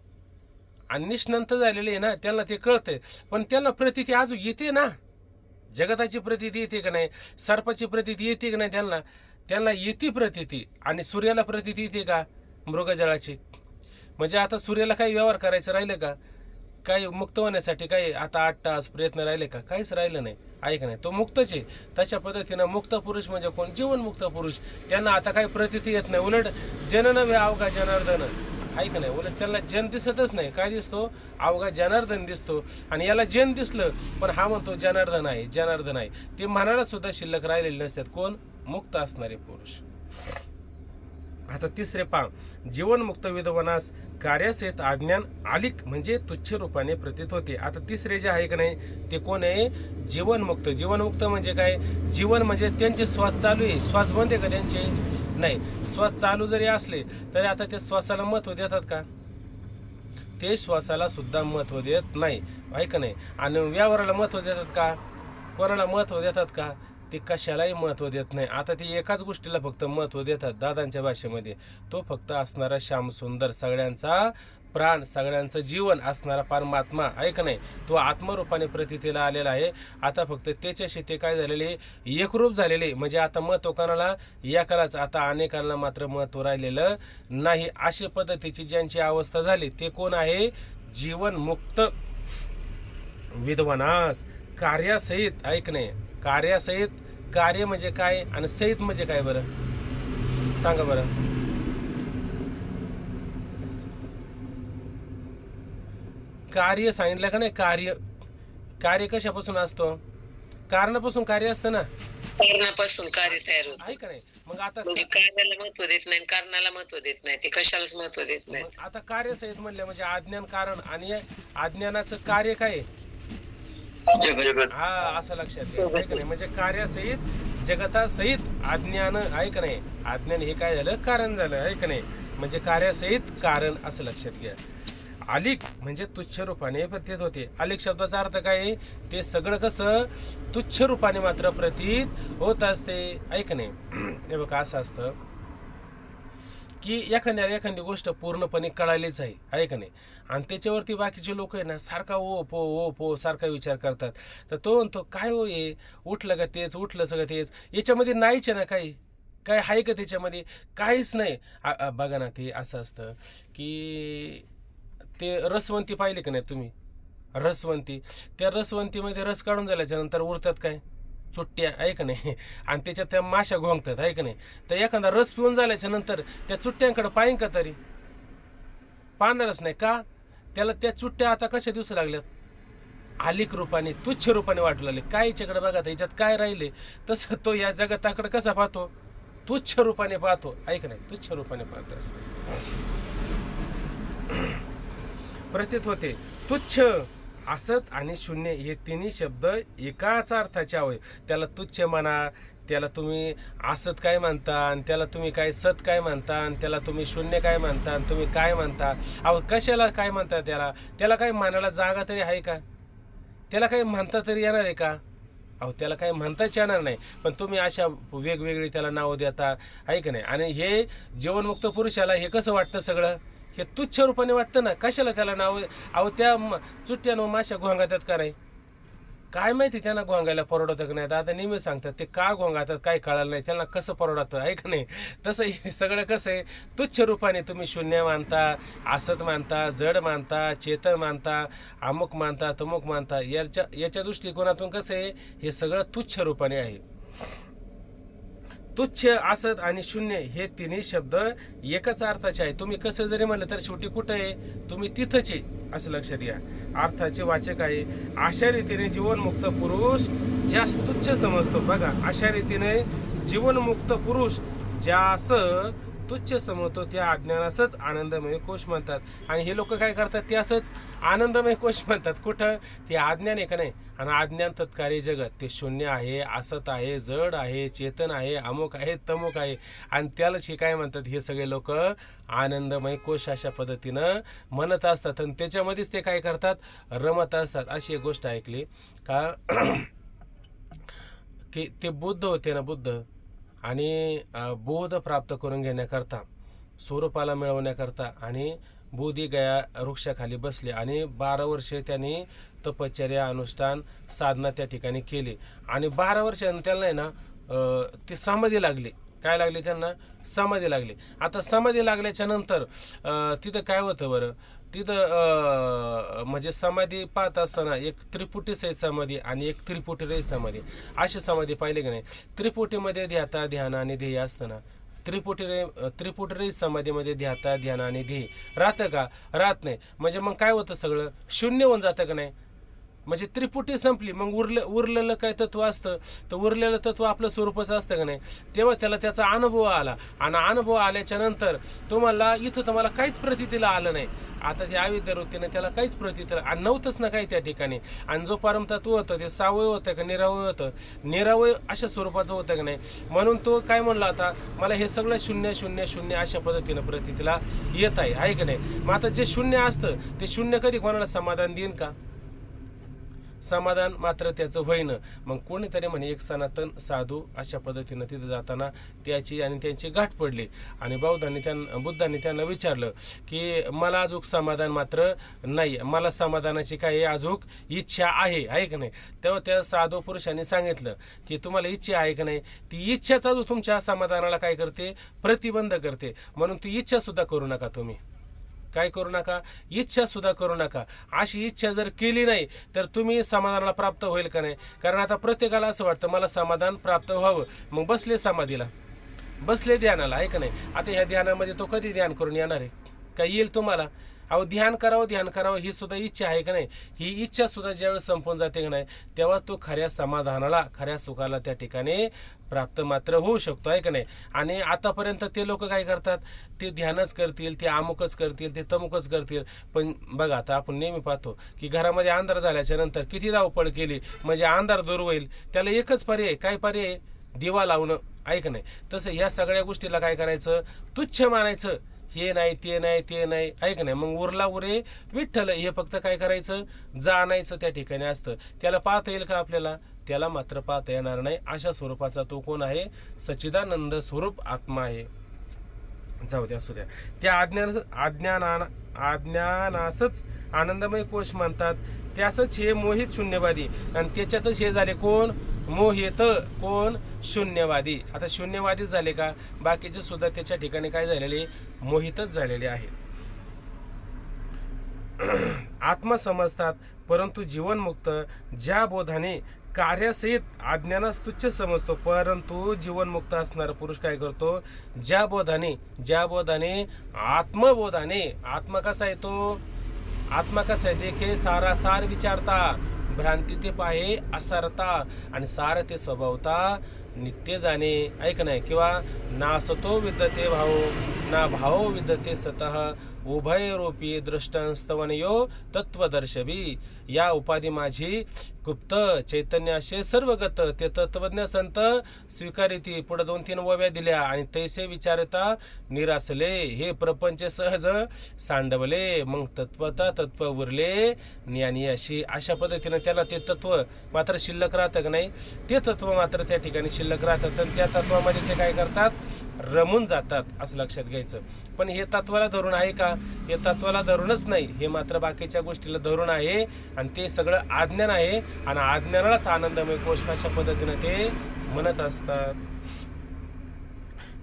आणि निष्णांत झालेले आहे ना, त्यांना ते कळतंय. पण त्यांना प्रतीती अजून येते ना, जगताची प्रतीती येते का नाही, सर्पाची प्रतीती येते का नाही त्यांना? त्यांना येते प्रतीती. आणि सूर्याला प्रतीती येते का? मृगजळाची. म्हणजे आता सूर्याला काही व्यवहार करायचं राहिलं का? काही मुक्त होण्यासाठी काही आता 8 तास प्रयत्न राहिले का? काहीच राहिलं नाही आहे का नाही. तो मुक्तच आहे. तशा पद्धतीनं मुक्त पुरुष म्हणजे कोण? जीवनमुक्त पुरुष. त्यांना आता काही प्रतीती येत नाही, उलट जन नव्हे अवघा जनार्दन आहे का नाही. उलट त्यांना जन दिसतच नाही. काय दिसतो? अवघा जनार्दन दिसतो. आणि याला जन दिसलं पण हा म्हणतो जनार्दन आहे, जनार्दन आहे. ते म्हणायला सुद्धा शिल्लक राहिलेले नसतात. कोण? मुक्त असणारे पुरुष. आता तिसरे पा जीवनमुक्त विद्वानास कार्यासहित अज्ञान आलिक म्हणजे तुच्छ रूपाने प्रतीत होते. आता तिसरे जे आहे का नाही ते कोण आहे? जीवनमुक्त. जीवनमुक्त म्हणजे काय? जीवन म्हणजे त्यांचे श्वास चालू आहे, श्वास बंद आहे का त्यांचे? नाही. श्वास चालू जरी असले तरी आता ते श्वासाला महत्व देतात का? ते श्वासाला सुद्धा महत्व देत नाही आहे का नाही. आणि व्यवहाराला महत्व देतात का? कोणाला महत्व देतात का? ते कशालाही महत्व देत नाही. आता ते एकाच गोष्टीला फक्त महत्व देतात दादांच्या भाषेमध्ये. तो फक्त असणारा श्यामसुंदर, सगळ्यांचा प्राण, सगळ्यांचं जीवन असणारा परमात्मा आहे का नाही, तो आत्मरूपाने प्रतीतीला आलेला आहे. आता फक्त त्याच्याशी ते काय झालेले? एकरूप झालेले. म्हणजे आता महत्व कोणाला? एकालाच. आता अनेकांना मात्र महत्व राहिलेलं नाही. अशा पद्धतीची ज्यांची अवस्था झाली ते कोण आहे? जीवनमुक्त विद्वानास कार्यासहित ऐक नाही. कार्यासहित, कार्य म्हणजे काय आणि सहित म्हणजे काय बरं? सांगा बरं. कार्य सांगितलं का नाही? कार्य, कार्य कशापासून असतो? कारणापासून कार्य असतं ना, कारणापासून कार्य तयार होतं आहे का नाही. मग आता म्हणजे कार्याला महत्व देत नाही, कारणाला महत्व देत नाही, ते कशालाच महत्व देत नाही. आता कार्यसहित म्हणलं म्हणजे अज्ञान कारण, आणि अज्ञानाचं कार्य काय? जगत हा असं लक्षात घ्यायचं आहे का नाही. म्हणजे कार्यासहित जगतासहित अज्ञान आहे का नाही. अज्ञान हे काय झालं, कारण झालं आहे का नाही. म्हणजे कार्यासहित कारण असं लक्षात घ्या. आलिक म्हणजे तुच्छ रूपाने प्रतीत होते. आलिक शब्दाचा अर्थ काय आहे, ते सगळं कसं तुच्छ रूपाने मात्र प्रतीत होत असते आहे का नाही. हे बघा असं असतं की एखादी गोष्ट पूर्णपणे कळालीच आहे का नाही. आणि त्याच्यावरती बाकीचे लोक आहे ना सारखा ओ पो सारखा विचार करतात. तर तो म्हणतो काय हो ये उठलं का तेच, उठलं सगळं तेच, याच्यामध्ये नाहीच आहे ना काही, काय आहे का त्याच्यामध्ये, काहीच नाही. बघा ना ते असं असतं की ते रसवंती पाहिली का नाही तुम्ही, रसवंती, त्या रसवंतीमध्ये रस काढून झाल्याच्या नंतर उरतात काय, चुट्ट्या आहे का नाही. आणि त्याच्यात त्या माशा घोंगतात आहे का नाही. तर एखादा रस पिऊन झाल्याच्या नंतर त्या चुट्ट्यांकडे पाहिन का तरी, पाहणारच नाही का. त्याला त्या चुट्ट्या आता कशा दिसू लागल्यात, आलिक रूपाने तुच्छ रूपाने वाटू लागले. काय याच्याकडे बघा याच्यात काय राहिले. तसं तो या जगताकडे कसा पाहतो, तुच्छ रूपाने पाहतो आहे का नाही, तुच्छ रूपाने पाहत असतो. प्रतीत होते. तुच्छ, असत आणि शून्य हे तिन्ही शब्द एकाच अर्थाचे आहे. त्याला तुच्छ म्हणा, त्याला तुम्ही असत काय म्हणता, आणि त्याला तुम्ही काय सत काय म्हणता, आणि त्याला तुम्ही शून्य काय म्हणता, आणि तुम्ही काय म्हणता. अहो कशाला काय म्हणता, त्याला काही म्हणायला जागा तरी आहे का, त्याला काही म्हणता तरी येणार आहे का. अहो त्याला काही म्हणताच येणार नाही. पण तुम्ही अशा वेगवेगळी त्याला नावं देता आहे का नाही. आणि हे जीवनमुक्त पुरुषाला हे कसं वाटतं, सगळं हे तुच्छ रूपाने वाटतं ना. कशाला त्याला नाव. अहो त्या चुट्ट्यानं माशा घोंगातात का नाही, काय माहिती त्यांना घोंगायला परवडतं का नाही. आता नेहमी सांगतात ते का घोंगातात काय कळालं नाही, त्यांना कसं परवडतं आहे का नाही. तसं हे सगळं कसं आहे, तुच्छ रूपाने तुम्ही शून्य मानता, असत मानता, जड मानता, चेतन मानता, अमुक मानता, तमुक मानता. याच्या दृष्टिकोनातून कसं आहे, हे सगळं तुच्छ रूपाने आहे. तुच्छ, असत आणि शून्य हे तिन्ही शब्द एकच अर्थाचे आहे. तुम्ही कसं जरी म्हणलं तर शेवटी कुठं आहे, तुम्ही तिथंच आहे असं लक्षात घ्या. अर्थाचे वाचक आहे. अशा रीतीने जीवनमुक्त पुरुष ज्यास तुच्छ समजतो. बघा अशा रीतीने जीवनमुक्त पुरुष ज्यास तुच्छ समजतो त्या अज्ञानासच आनंदमय कोश म्हणतात. आणि हे लोक काय करतात, ते असंच आनंदमय कोश म्हणतात. कुठं, ते अज्ञान आहे का नाही. आणि अज्ञान तत्कार्य जगत ते शून्य आहे, असत आहे, जड आहे, चेतन आहे, अमुक आहे, तमुक आहे. आणि त्यालाच हे काय म्हणतात, हे सगळे लोक आनंदमय कोश अशा पद्धतीनं म्हणत असतात. आणि त्याच्यामध्येच ते काय करतात, रमत असतात. अशी एक गोष्ट ऐकली का की ते बुद्ध होते ना, बुद्ध, आणि बोध प्राप्त करून घेण्याकरता, स्वरूपाला मिळवण्याकरता आणि बोधी गया वृक्षाखाली बसले आणि 12 वर्षे त्यांनी तपश्चर्या, अनुष्ठान, साधना त्या ठिकाणी केली. आणि 12 वर्षांनी त्यांना आहे ना ती समाधी लागली. काय लागली त्यांना, समाधी लागली. आता समाधी लागल्याच्या नंतर तिथं काय होतं बरं, तिथं म्हणजे समाधी पाहत असताना एक त्रिपुटी सहित समाधी आणि एक त्रिपुटी रहित समाधी अशी समाधी पाहिली की नाही. त्रिपुटीमध्ये ध्याता, ध्यान आणि ध्येय असताना त्रिपुटी रहित समाधीमध्ये ध्याता, ध्यान आणि ध्येय राहतं का, राहत नाही. म्हणजे मग काय होतं, सगळं शून्य होऊन जातं का नाही. म्हणजे त्रिपुटी संपली, मग उरलेलं काय तत्व असतं, तर उरलेलं तत्व आपलं स्वरूपच असतं का नाही. तेव्हा त्याला त्याचा अनुभव आला. आणि अनुभव आल्याच्या नंतर तुम्हाला इथं तुम्हाला काहीच प्रतीतीला आलं नाही. आता ते अविद्या वृत्तीने त्याला काहीच प्रतीतीला आणि नव्हतंच ना काही त्या ठिकाणी. आणि जो परमतत्व होतं ते सावय होतं का निरावय होतं, निरावय अशा स्वरूपाचं होतं का नाही. म्हणून तो काय म्हणला, आता मला हे सगळं शून्य शून्य शून्य अशा पद्धतीनं प्रतीतीला येत आहे का नाही. मग आता जे शून्य असतं ते शून्य कधी कोणाला समाधान देईन का, समाधान मात्र त्याचं होईन. मग कोणीतरी म्हणे एक सनातन साधू अशा पद्धतीनं तिथं जाताना त्याची आणि त्यांची गाठ पडली. आणि बुद्धांनी त्यांना विचारलं की मला अजून समाधान मात्र नाही, मला समाधानाची काही अजून इच्छा आहे का नाही. तेव्हा त्या साधू पुरुषांनी सांगितलं की तुम्हाला इच्छा आहे का नाही, ती इच्छाच अजून तुमच्या समाधानाला काय करते, प्रतिबंध करते. म्हणून ती इच्छा सुद्धा करू नका. तुम्ही काय करू नका, इच्छा सुद्धा करू नका. अशी इच्छा जर केली नाही तर तुम्ही समाधानाला प्राप्त होईल का नाही. कारण आता प्रत्येकाला असं वाटतं मला समाधान प्राप्त व्हावं, मग बसले समाधीला, बसले ध्यानाला आहे का नाही. आता ह्या ध्यानामध्ये तो कधी ध्यान करून येणार आहे, काय येईल तुम्हाला? अहो ध्यान करावं ही सुद्धा इच्छा आहे का नाही? ही इच्छा सुद्धा ज्यावेळेस संपून जाते का नाही, तेव्हाच तो खऱ्या समाधानाला, खऱ्या सुखाला त्या ठिकाणी प्राप्त मात्र होऊ शकतो, आहे का नाही? आणि आतापर्यंत ते लोक काय करतात, ते ध्यानच करतील, ते अमुकच करतील, ते तमुकच करतील. पण बघा आता आपण नेहमी पाहतो की घरामध्ये अंधार झाल्याच्या नंतर किती धावपळ केली म्हणजे अंधार दूर होईल, त्याला एकच पर्याय, काय पर्याय? दिवा लावणं, आहे का नाही? तसं ह्या सगळ्या गोष्टीला काय करायचं? तुच्छ मानायचं. हे नाही ते नाही ते नाही, आहे का नाही? मग उरला उरे विठ्ठल, हे फक्त काय करायचं? जाणायचं त्या ठिकाणी असतं. त्याला पाहता येईल का आपल्याला? त्याला मात्र पाहता येणार नाही. अशा स्वरूपाचा तो कोण आहे? सच्चिदानंद स्वरूप आत्मा आहे. जाऊ द्या, असू द्या. त्या अज्ञानासच आनंदमय कोश म्हणतात. त्यासच हे मोहित शून्यवादी, आणि त्याच्यातच हे झाले कोण? मोहित, कोण? शून्यवादी. आता शून्यवादी झाले का? बाकीचे सुद्धा त्याच्या ठिकाणी काय झालेले? मोहितच झालेले आहे. आत्मा समजतात परंतु जीवनमुक्त, ज्या बोधाने कार्यासहित अज्ञानास तुच्छ समजतो, परंतु जीवनमुक्त असणारा पुरुष काय करतो? ज्या बोधाने आत्मबोधाने. आत्मा कसा आहे तो? आत्मा कसा आहे? देखे सारा सार विचारता, भ्रांती ते पाहे असरता, आणि सार ते स्वभावता नित्य जाणे, ऐक नाही? किंवा नासतो विद्यते भाव, ना भाव विद्यते सतः, उभय रूपी दृष्टांस्तवनयो तत्वदर्शवी. या उपाधी माझी गुप्त चैतन्य असे सर्वगत, ते तत्वज्ञ संत स्वीकारिती. पुढे 2-3 ओव्या दिल्या. आणि तैसे विचारता निरासले, हे प्रपंच सहज सांडवले, मग तत्वता तत्व उरले ज्ञानी अशी. अशा पद्धतीने त्याला ते तत्व मात्र शिल्लक राहतं का नाही? ते तत्व मात्र त्या ठिकाणी शिल्लक राहतात, आणि त्या तत्वामध्ये ते काय करतात? रमून जातात, असं लक्षात घ्यायचं. पण हे तत्वाला धरून आहे का? हे तत्वाला धरूनच नाही, हे मात्र बाकीच्या गोष्टीला धरून आहे, आणि ते सगळं अज्ञान आहे, आणि अज्ञानालाच आनंदमय कोश अशा पद्धतीने ते म्हणत असतात.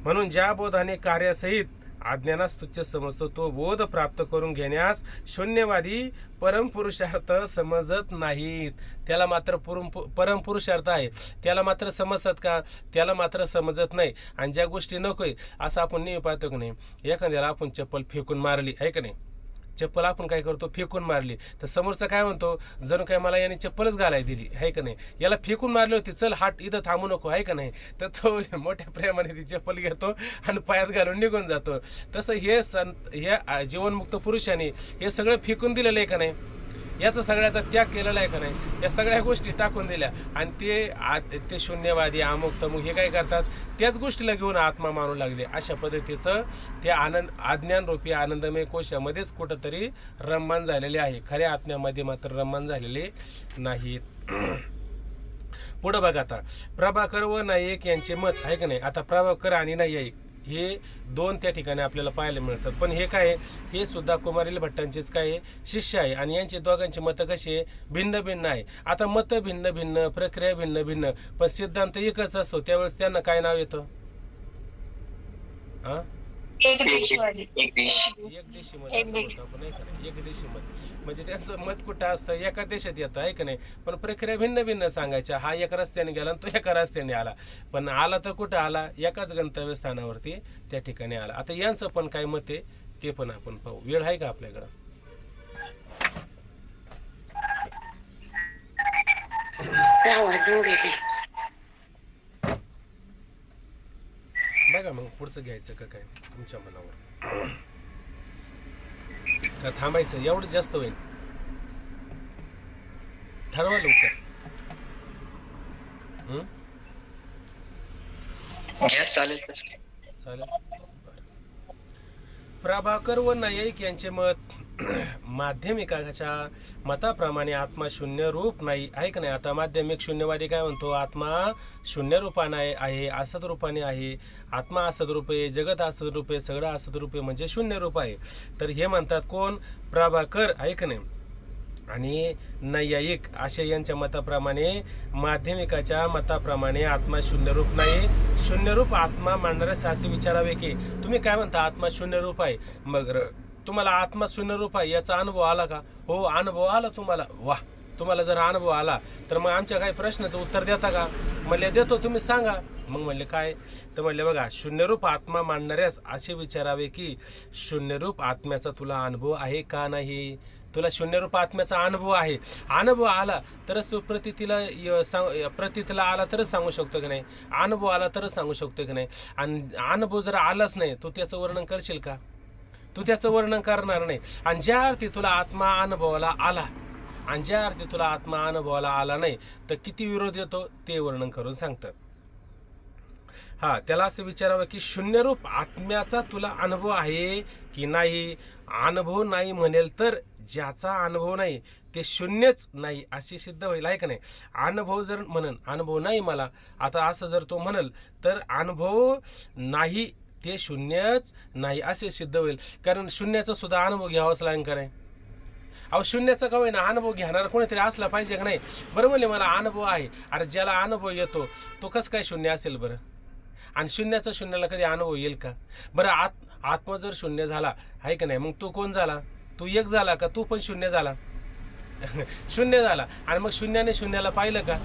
म्हणून ज्या बोधाने कार्यासहित अज्ञानास तुच्छ समजतो, तो बोध प्राप्त करून घेण्यास शून्यवादी परमपुरुषार्थ समजत नाहीत. त्याला मात्र परमपुरुषार्थ आहे, त्याला मात्र समजतात का? त्याला मात्र समजत नाही. आणि ज्या गोष्टी नकोय, असं आपण नेहमी पाहतो की नाही? एखाद्याला आपण चप्पल फेकून मारली, आहे का नाही? चप्पल आपण काय करतो? फेकून मारली, तर समोरचा काय म्हणतो? जणू काय मला याने चप्पलच घालाय दिली, आहे का नाही? याला फेकून मारली होती, चल हाट इथं थांबू नको, आहे का नाही? तर तो मोठ्या प्रेमाने ती चप्पल घेतो आणि पायात घालून निघून जातो. तसं हे हे जीवनमुक्त पुरुषाने हे सगळं फेकून दिलेलं आहे का नाही? याचा सगळ्याचा त्याग केलेला आहे का नाही? या सगळ्या गोष्टी टाकून दिल्या, आणि ते शून्यवादी अमुक तमुक हे काय करतात? त्याच गोष्टीला घेऊन आत्मा मानू लागले. अशा पद्धतीचं ते अज्ञान रूपी आनंदमय कोशामध्येच कुठंतरी रममान झालेले आहे, खऱ्या आत्म्यामध्ये मात्र रममान झालेले नाहीत. पुढं बघा आता, प्रभाकर व नाईक यांचे मत, आहे का नाही? आता प्रभाकर आणि नाईक हे 2 त्या ठिकाणी आपल्याला पाहायला मिळतात. पण हे काय? हे सुद्धा कुमारिल भट्टांचेच काय शिष्य आहे, आणि यांची दोघांची मतं कशी आहे? भिन्न भिन्न आहे. आता मतं भिन्न भिन्न, प्रक्रिया भिन्न भिन्न, पण सिद्धांत एकच असतो. त्यावेळेस त्यांना काय नाव येतं? एकदेशी एकदेशी मत असं होतं आपण, नाही का? एकदेशी मत म्हणजे त्यांचं मत कुठं असतं? एका देशात येतं, आहे का नाही? पण प्रक्रिया भिन्न भिन्न सांगायच्या. हा एका रस्त्याने गेला आणि तो एका रस्त्याने आला, पण आला तर कुठं आला? एकाच गंतव्यस्थानावरती त्या ठिकाणी आला. आता यांचं पण काय मत आहे ते पण आपण पाहू. वेळ आहे का आपल्याकडं? बघा मग पुढचं घ्यायचं का काय तुमच्या मनावर, का थांबायचं? एवढं जास्त होईल, ठरवा लवकर. चालेल. चालेल. प्रभाकर व नाईक यांचे मत, माध्यमिकाच्या मताप्रमाणे आत्मा शून्य रूप नाही, आहे का नाही? आता माध्यमिक शून्यवादी काय म्हणतो? आत्मा शून्य रूपाने आहे, असद रूपाने आहे. आत्मा असद रूप आहे, जगत असद रूप आहे, सगळं असद रूप आहे, म्हणजे शून्य रूप आहे. तर हे म्हणतात कोण? प्रभाकर, आहे का नाही? आणि नैयायिक असे यांच्या मताप्रमाणे, माध्यमिकाच्या मताप्रमाणे आत्मा शून्यरूप नाही. शून्यरूप आत्मा मांडणाऱ्यास असे विचारावे की तुम्ही काय म्हणता? आत्मा शून्यरूप आहे. मग तुम्हाला आत्मा शून्यरूप आहे याचा अनुभव आला का? हो, अनुभव आला तुम्हाला. वा, तुम्हाला जर अनुभव आला तर मग आमच्या काही प्रश्नाचं उत्तर देता का? म्हणले देतो, तुम्ही सांगा. मग म्हणले काय? तर म्हणले बघा, शून्यरूप आत्मा मांडणाऱ्यास असे विचारावे की शून्यरूप आत्म्याचा तुला अनुभव आहे का नाही. तुला शून्यरूप आत्म्याचा अनुभव आहे. अनुभव आला तरच तू प्रतीतीला आला तरच सांगू शकतो की नाही. अनुभव आला तरच सांगू शकतो की नाही. आणि अनुभव जर आलाच नाही, तू त्याचं वर्णन करशील का? तू त्याचं वर्णन करणार नाही. आणि ज्या अर्थी तुला आत्मा अनुभवाला आला आणि ज्या अर्थी तुला आत्मा अनुभवाला आला नाही, तर किती विरोध येतो ते वर्णन करून सांगतात. त्याला असं विचारावं की शून्यरूप आत्म्याचा तुला अनुभव आहे की नाही. अनुभव नाही म्हणेल तर ज्याचा अनुभव नाही ते शून्यच नाही अशी सिद्ध होईल, आहे का नाही. अनुभव जर म्हणन अनुभव नाही मला, आता असं जर तो म्हणल तर अनुभव नाही ते शून्यच नाही असे सिद्ध होईल. कारण शून्याचा सुद्धा अनुभव घ्यावाच लागेल का नाही. अहो शून्याचा का होईना अनुभव घेणारा कोणीतरी असला पाहिजे का नाही. बरं म्हणले मला अनुभव आहे. अरे ज्याला अनुभव येतो तो कसं काय शून्य असेल बरं. आणि शून्याचा शून्याला कधी अनुभव येईल का बरं. आत्मा जर शून्य झाला, आहे का नाही, मग तू कोण झाला? तू एक झाला का? तू पण शून्य झाला. शून्य झाला. आणि मग शून्याने शून्याला पाहिलं का?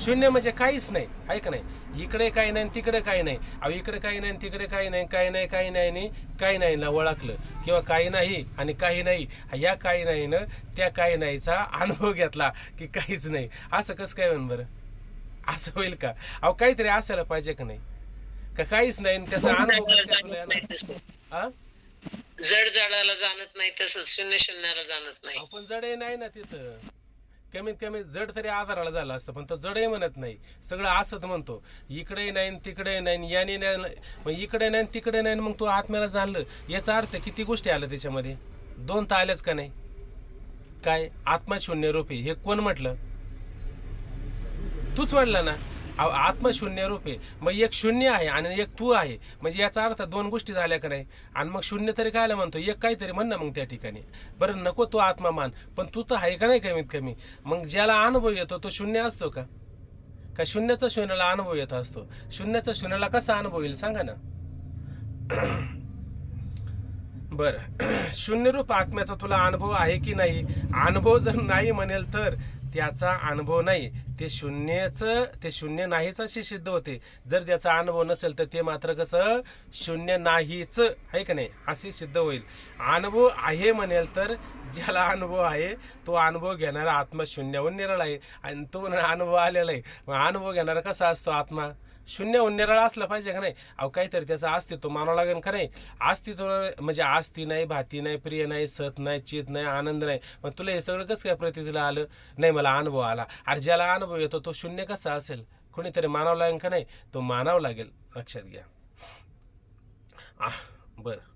शून्य म्हणजे काहीच नाही, आहे का नाही. इकडे काही नाही तिकडे काही नाही. अहो इकडे काही नाही तिकडे काही नाही, काही नाही काही नाही काही नाही ना ओळखलं, किंवा काही नाही आणि काही नाही, या काही नाही ना त्या काही नाहीचा अनुभव घेतला की काहीच नाही. असं कसं काय होईल बरं. असं होईल का? अहो काहीतरी असायला पाहिजे का नाही. का काहीच नाही त्याचा अनुभव जड जडाला जाणत नाही तसंच शून्य शून्याला जाणत नाही. आपण जडही नाही ना तिथं. कमीत कमी जड तरी आधाराला झाला असतं, पण तो जडही म्हणत नाही. सगळं असत म्हणतो. इकडे नाही तिकडे नाही, याने नाही, मग इकडे नाही तिकडे नाही. मग तू आत्म्याला जाणलं याचा अर्थ किती गोष्टी आल्या त्याच्यामध्ये. दोन तर आल्याच का नाही. काय आत्मा शून्य रूपी हे कोण म्हटलं? तूच म्हटलं ना. आत्मा शून्य रूप आहे. मग एक शून्य आहे आणि एक तू आहे, म्हणजे याचा अर्थ दोन गोष्टी झाल्या का नाही. आणि मग शून्य तरी कायला म्हणतो, एक काहीतरी म्हण ना मग त्या ठिकाणी. बरं नको तो आत्मा मान, पण तू तर आहे का नाही कमीत कमी. मग ज्याला अनुभव येतो तो शून्य असतो का? का शून्याचा शून्याला अनुभव येत असतो? शून्याचा शून्याला कसा अनुभव येईल सांगा ना. बरं, शून्यरूप आत्म्याचा तुला अनुभव आहे की नाही. अनुभव जर नाही म्हणेल तर त्याचा अनुभव नाही ते शून्य नाहीच अशी सिद्ध होते. जर त्याचा अनुभव नसेल तर ते मात्र कसं शून्य नाहीच, आहे का नाही, असे सिद्ध होईल. अनुभव आहे म्हणेल तर ज्याला अनुभव आहे तो अनुभव घेणारा आत्मा शून्याहून निराळा आहे. आणि तो अनुभव आलेला आहे. मग अनुभव घेणारा कसा असतो आत्मा? शून्याहून निराळा असला पाहिजे का नाही. अहो काहीतरी त्याचं अस्तित्व मानावं लागेल का नाही. अस्तित्व म्हणजे आस्ती नाही, भाती नाही, प्रिय नाही, सत नाही, चित नाही, आनंद नाही. मग तुला हे सगळं कसं काय प्रतीला आलं? नाही मला अनुभव आला. अरे ज्याला अनुभव येतो तो शून्य कसा असेल? कोणीतरी मानावं लागेल का नाही. तो मानावं लागेल, लक्षात घ्या. बरं,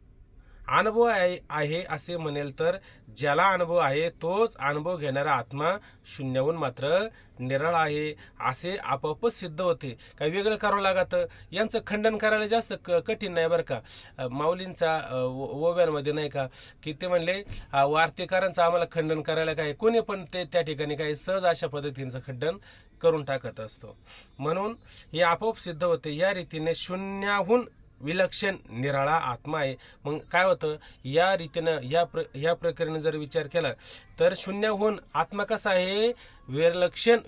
अनुभव आहे असे म्हणेल तर ज्याला अनुभव आहे तोच अनुभव घेणारा आत्मा शून्याहून मात्र निराळा आहे असे आपोआपच सिद्ध होते. काही वेगळं करावं लागतं. यांचं खंडन करायला जास्त कठीण नाही बरं का. माऊलींचा ओव्यांमध्ये नाही का की ते म्हणले वार्तेकारांचं आम्हाला खंडन करायला काय, कोणी पण ते त्या ठिकाणी काही सहज अशा पद्धतीचं खंडन करून टाकत असतो. म्हणून हे आपोआप सिद्ध होते. या रीतीने शून्याहून विलक्षण निराळा आत्मा आहे. मग काय होतं या रीतीनं या प्रकरणी जर विचार केला तर शून्याहून आत्मा कसा आहे? विलक्षण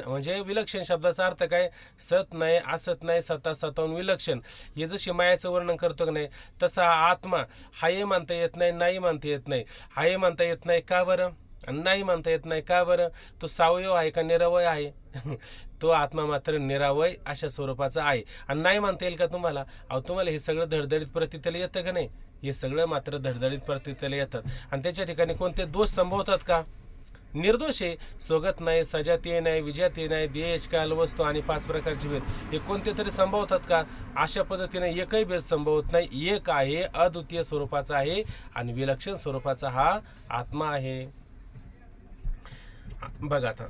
म्हणजे विलक्षण शब्दाचा अर्थ काय? सत नाही, असत नाही, सता सतावून विलक्षण. हे जशी मायाचं वर्णन करतो की नाही तसा आत्मा हाय म्हणता येत नाही, नाही म्हणता येत नाही. हाय म्हणता येत नाही का बरं? आणि नाही म्हणता येत नाही का बरं? तो सावयव आहे का निरवय आहे? तो आत्मा मात्र निरावय अशा स्वरूपाचा आहे. आणि नाही म्हणता येईल का तुम्हाला? अहो तुम्हाला हे सगळं धडधडीत प्रतीतले येतं का नाही? हे सगळं मात्र धडधडीत प्रतीतले येतात. आणि त्याच्या ठिकाणी कोणते दोष संभवतात का? निर्दोष आहे. स्वगत नाही, सजातीय नाही, विजातीय नाही, देश काल वस्तू आणि 5 प्रकारचे भेद हे कोणते तरी संभवतात का? अशा पद्धतीने एकही भेद संभवत नाही. एक आहे, अद्वितीय स्वरूपाचा आहे आणि विलक्षण स्वरूपाचा हा आत्मा आहे. बघा आता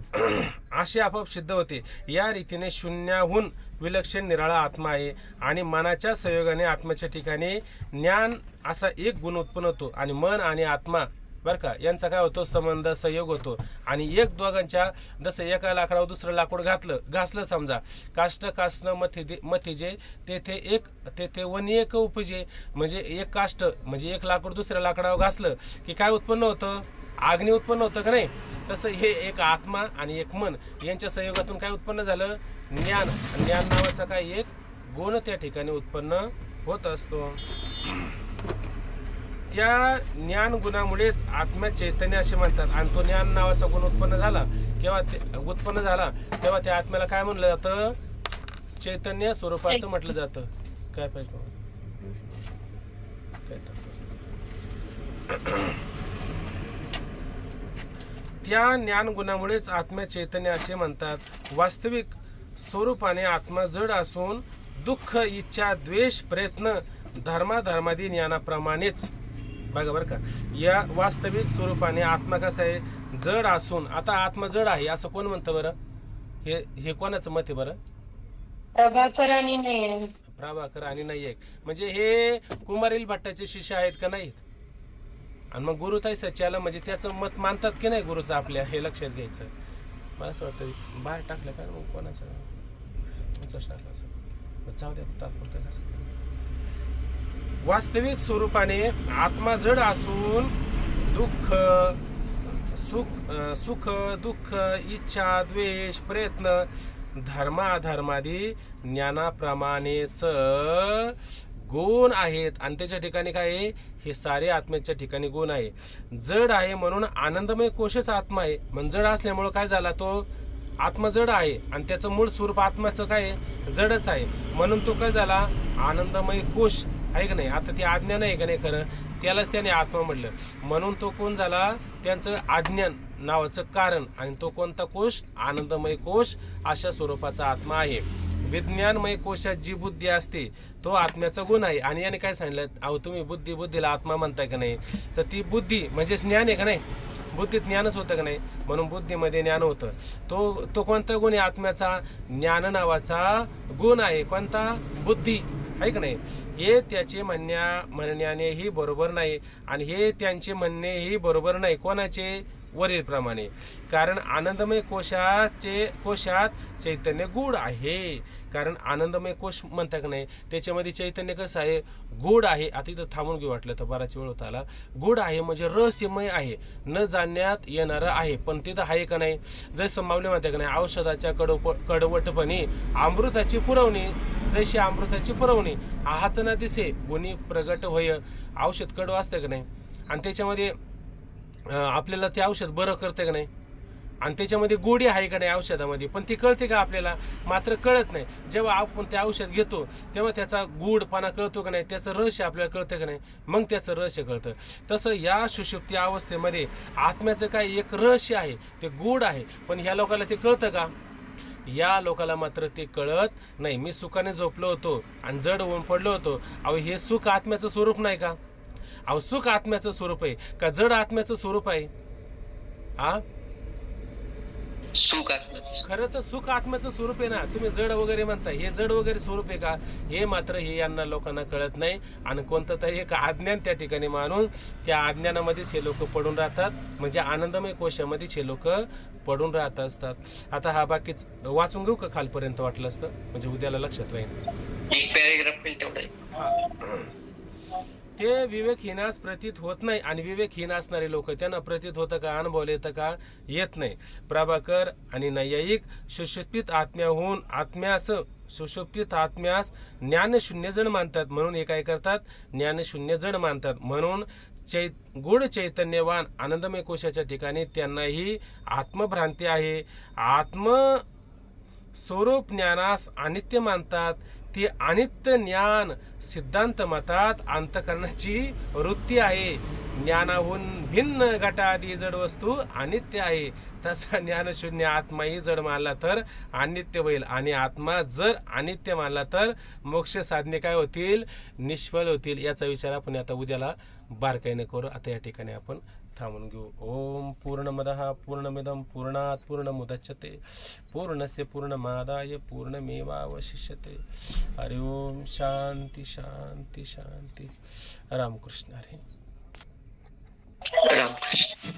असे आपोआप सिद्ध होते. या रीतीने शून्याहून विलक्षण निराळा आत्मा आहे आणि मनाच्या संयोगाने आत्म्याच्या ठिकाणी ज्ञान असा एक गुण उत्पन्न होतो आणि मन आणि आत्मा बरं का. यांचा काय होतो, संबंध संयोग होतो. आणि एक दोघांच्या जसं एका लाकडावर दुसरं लाकूड घासलं समजा, काष्ट कासनं मथिजे तेथे वनी एक उपजे. म्हणजे एक काष्ट म्हणजे एक लाकूड दुसऱ्या लाकडावर घासलं की काय उत्पन्न होतं, अग्नी उत्पन्न होतं का नाही. तसं हे एक आत्मा आणि एक मन यांच्या संयोगातून काय उत्पन्न झालं, ज्ञान. ज्ञान नावाचा काय एक गुण त्या ठिकाणी उत्पन्न होत असतो. त्या ज्ञान गुणामुळेच आत्मा चैतन्य असे म्हणतात. आणि तो ज्ञान नावाचा गुण उत्पन्न झाला तेव्हा त्या आत्म्याला काय म्हणलं जातं, चैतन्य स्वरूपाचं म्हटलं जातं. काय पाहिजे काय त्या ज्ञान गुणामुळेच आत्म्या चैतन्य असे म्हणतात. वास्तविक स्वरूपाने आत्मा जड असून दुःख, इच्छा, द्वेष, प्रयत्न धर्माधी ज्ञानाप्रमाणेच. बघा बरं का, या वास्तविक स्वरूपाने आत्मा कसा आहे, जड असून. आता आत्मा जड आहे असं कोण म्हणतं बरं, हे कोणाचं मत आहे बरं, प्रभाकर आणि नाईक. प्रभाकर आणि नाईक. म्हणजे हे कुमारील भट्टाचे शिष्य आहेत का नाहीत. आणि मग गुरुताई सच्याला म्हणजे त्याचं मत मानतात की नाही गुरुचं आपल्या, हे लक्षात घ्यायचं. मला असं वाटतं बाहेर टाकलं काय मग कोणाचं टाकलं असं, जाऊ द्या तात्पुरतं कसं. वास्तविक स्वरूपाने आत्मा जड असून सुख दुःख, इच्छा, द्वेष, प्रयत्न धर्माधी ज्ञानाप्रमाणेच गुण आहेत. आणि त्याच्या ठिकाणी काय आहे, हे सारे आत्म्याच्या ठिकाणी गुण आहे. जड आहे म्हणून आनंदमय कोशच आत्मा आहे. म्हणजे जड असल्यामुळं काय झाला, तो आत्मा जड आहे आणि त्याचं मूळ स्वरूप आत्म्याचं काय आहे, जडच आहे. म्हणून तो काय झाला, आनंदमय कोश आहे का नाही. आता ते अज्ञान आहे का नाही खरं, त्यालाच त्याने आत्मा म्हटलं. म्हणून तो कोण झाला, त्यांचं अज्ञान नावाचं कारण. आणि तो कोणता कोश, आनंदमय कोश अशा स्वरूपाचा आत्मा आहे. विज्ञानमय कोशात जी बुद्धी असते तो आत्म्याचा गुण आहे. आणि याने काय सांगितलं, अहो तुम्ही बुद्धीला आत्मा म्हणताय का नाही, तर ती बुद्धी म्हणजे ज्ञान आहे का नाही, बुद्धीत ज्ञानच होतं का नाही. म्हणून बुद्धीमध्ये ज्ञान होतं. तो कोणता गुण आहे आत्म्याचा, ज्ञान नावाचा गुण आहे. कोणता, बुद्धी आहे का नाही. हे त्याचे म्हणण्यानेही बरोबर नाही आणि हे त्यांचे म्हणणेही बरोबर नाही. कोणाचे, वरील प्रमाणे. कारण आनंदमय कोशात चैतन्य गूढ आहे. कारण आनंदमय कोश म्हणता का नाही, त्याच्यामध्ये चैतन्य कसं आहे, गूढ आहे. आता इथं थांबून घेऊ वाटलं तर बराच वेळ होता आला. गूढ आहे म्हणजे रहस्यमय आहे, न जाणण्यात येणारं आहे. पण तिथं आहे का नाही, जसं माऊली म्हणता का नाही, औषधाच्या कडवटपणी अमृताची पुरवणी, जशी अमृताची पुरवणी आहाच ना दिसे गुणी प्रगट होय. औषध कडव असतं का नाही आणि त्याच्यामध्ये आपल्याला ते औषध बरं करते का नाही, आणि त्याच्यामध्ये गोडी आहे का नाही औषधामध्ये, पण ती कळते का आपल्याला, मात्र कळत नाही. जेव्हा आपण ते औषध घेतो तेव्हा त्याचा गूढपणा कळतो का नाही, त्याचं रहस्य आपल्याला कळतं का नाही, मग त्याचं रहस्य कळतं. तसं या सुषुप्ती अवस्थेमध्ये आत्म्याचं काय एक रहस्य आहे, ते गूढ आहे. पण ह्या लोकांना ते कळतं का, या लोकाला मात्र ते कळत नाही. मी सुखाने झोपलो होतो आणि जड होऊन पडलो होतो. अहो हे सुख आत्म्याचं स्वरूप नाही का, अहो सुख आत्म्याचं स्वरूप आहे का जड आत्म्याचं स्वरूप आहे. सुख आत्म्याचं, खरं तर सुख आत्म्याचं स्वरूप आहे ना. तुम्ही जड वगैरे म्हणताय, हे जड वगैरे स्वरूप आहे का, हे मात्र हे यांना लोकांना कळत नाही. आणि कोणतं तरी एक अज्ञान त्या ठिकाणी मानून त्या अज्ञानामध्येच हे लोक पडून राहतात. म्हणजे आनंदमय कोशामध्येच हे लोक पडून राहत असतात. आता हा बाकीच वाचून घेऊ का खालपर्यंत वाटलं असतं, म्हणजे उद्याला लक्षात राहील. एक पॅरेग्राफ तेवढं. ते विवेकहीनास प्रतीत होत नाही. आणि विवेकहीन असणारे लोक त्यांना प्रतीत होतं का, अनुभव येतं का, येत नाही. प्रभाकर आणि नैयायिक सुषुप्तीत आत्म्यास ज्ञानशून्य जण मानतात. म्हणून हे काय करतात, ज्ञानशून्य जण मानतात. म्हणून गूढ चैतन्यवान आनंदमय कोशाच्या ठिकाणी त्यांनाही आत्मभ्रांती आहे. स्वरूप ज्ञानास अनित्य मानतात. ते अनित्य ज्ञान सिद्धांत मतात अंतकरणाची वृत्ती आहे. ज्ञानाहून भिन्न घटादी जड वस्तू अनित्य आहे. तसा ज्ञानशून्य आत्माही जड मानला तर अनित्य होईल. आणि आत्मा जर अनित्य मानला तर मोक्ष साधने काय होतील, निष्फळ होतील. याचा विचार आपण आता उद्याला बारकाईने करू. आता या ठिकाणी आपण थांबून घेऊ. ओम पूर्णमदः पूर्णमिदं पूर्णात् पूर्णमुदच्यते पूर्णस्य पूर्णमादाय पूर्णमेवावशिष्यते. हरि ओम. शांती शांती शांती. रामकृष्ण हरी. रामकृष्ण.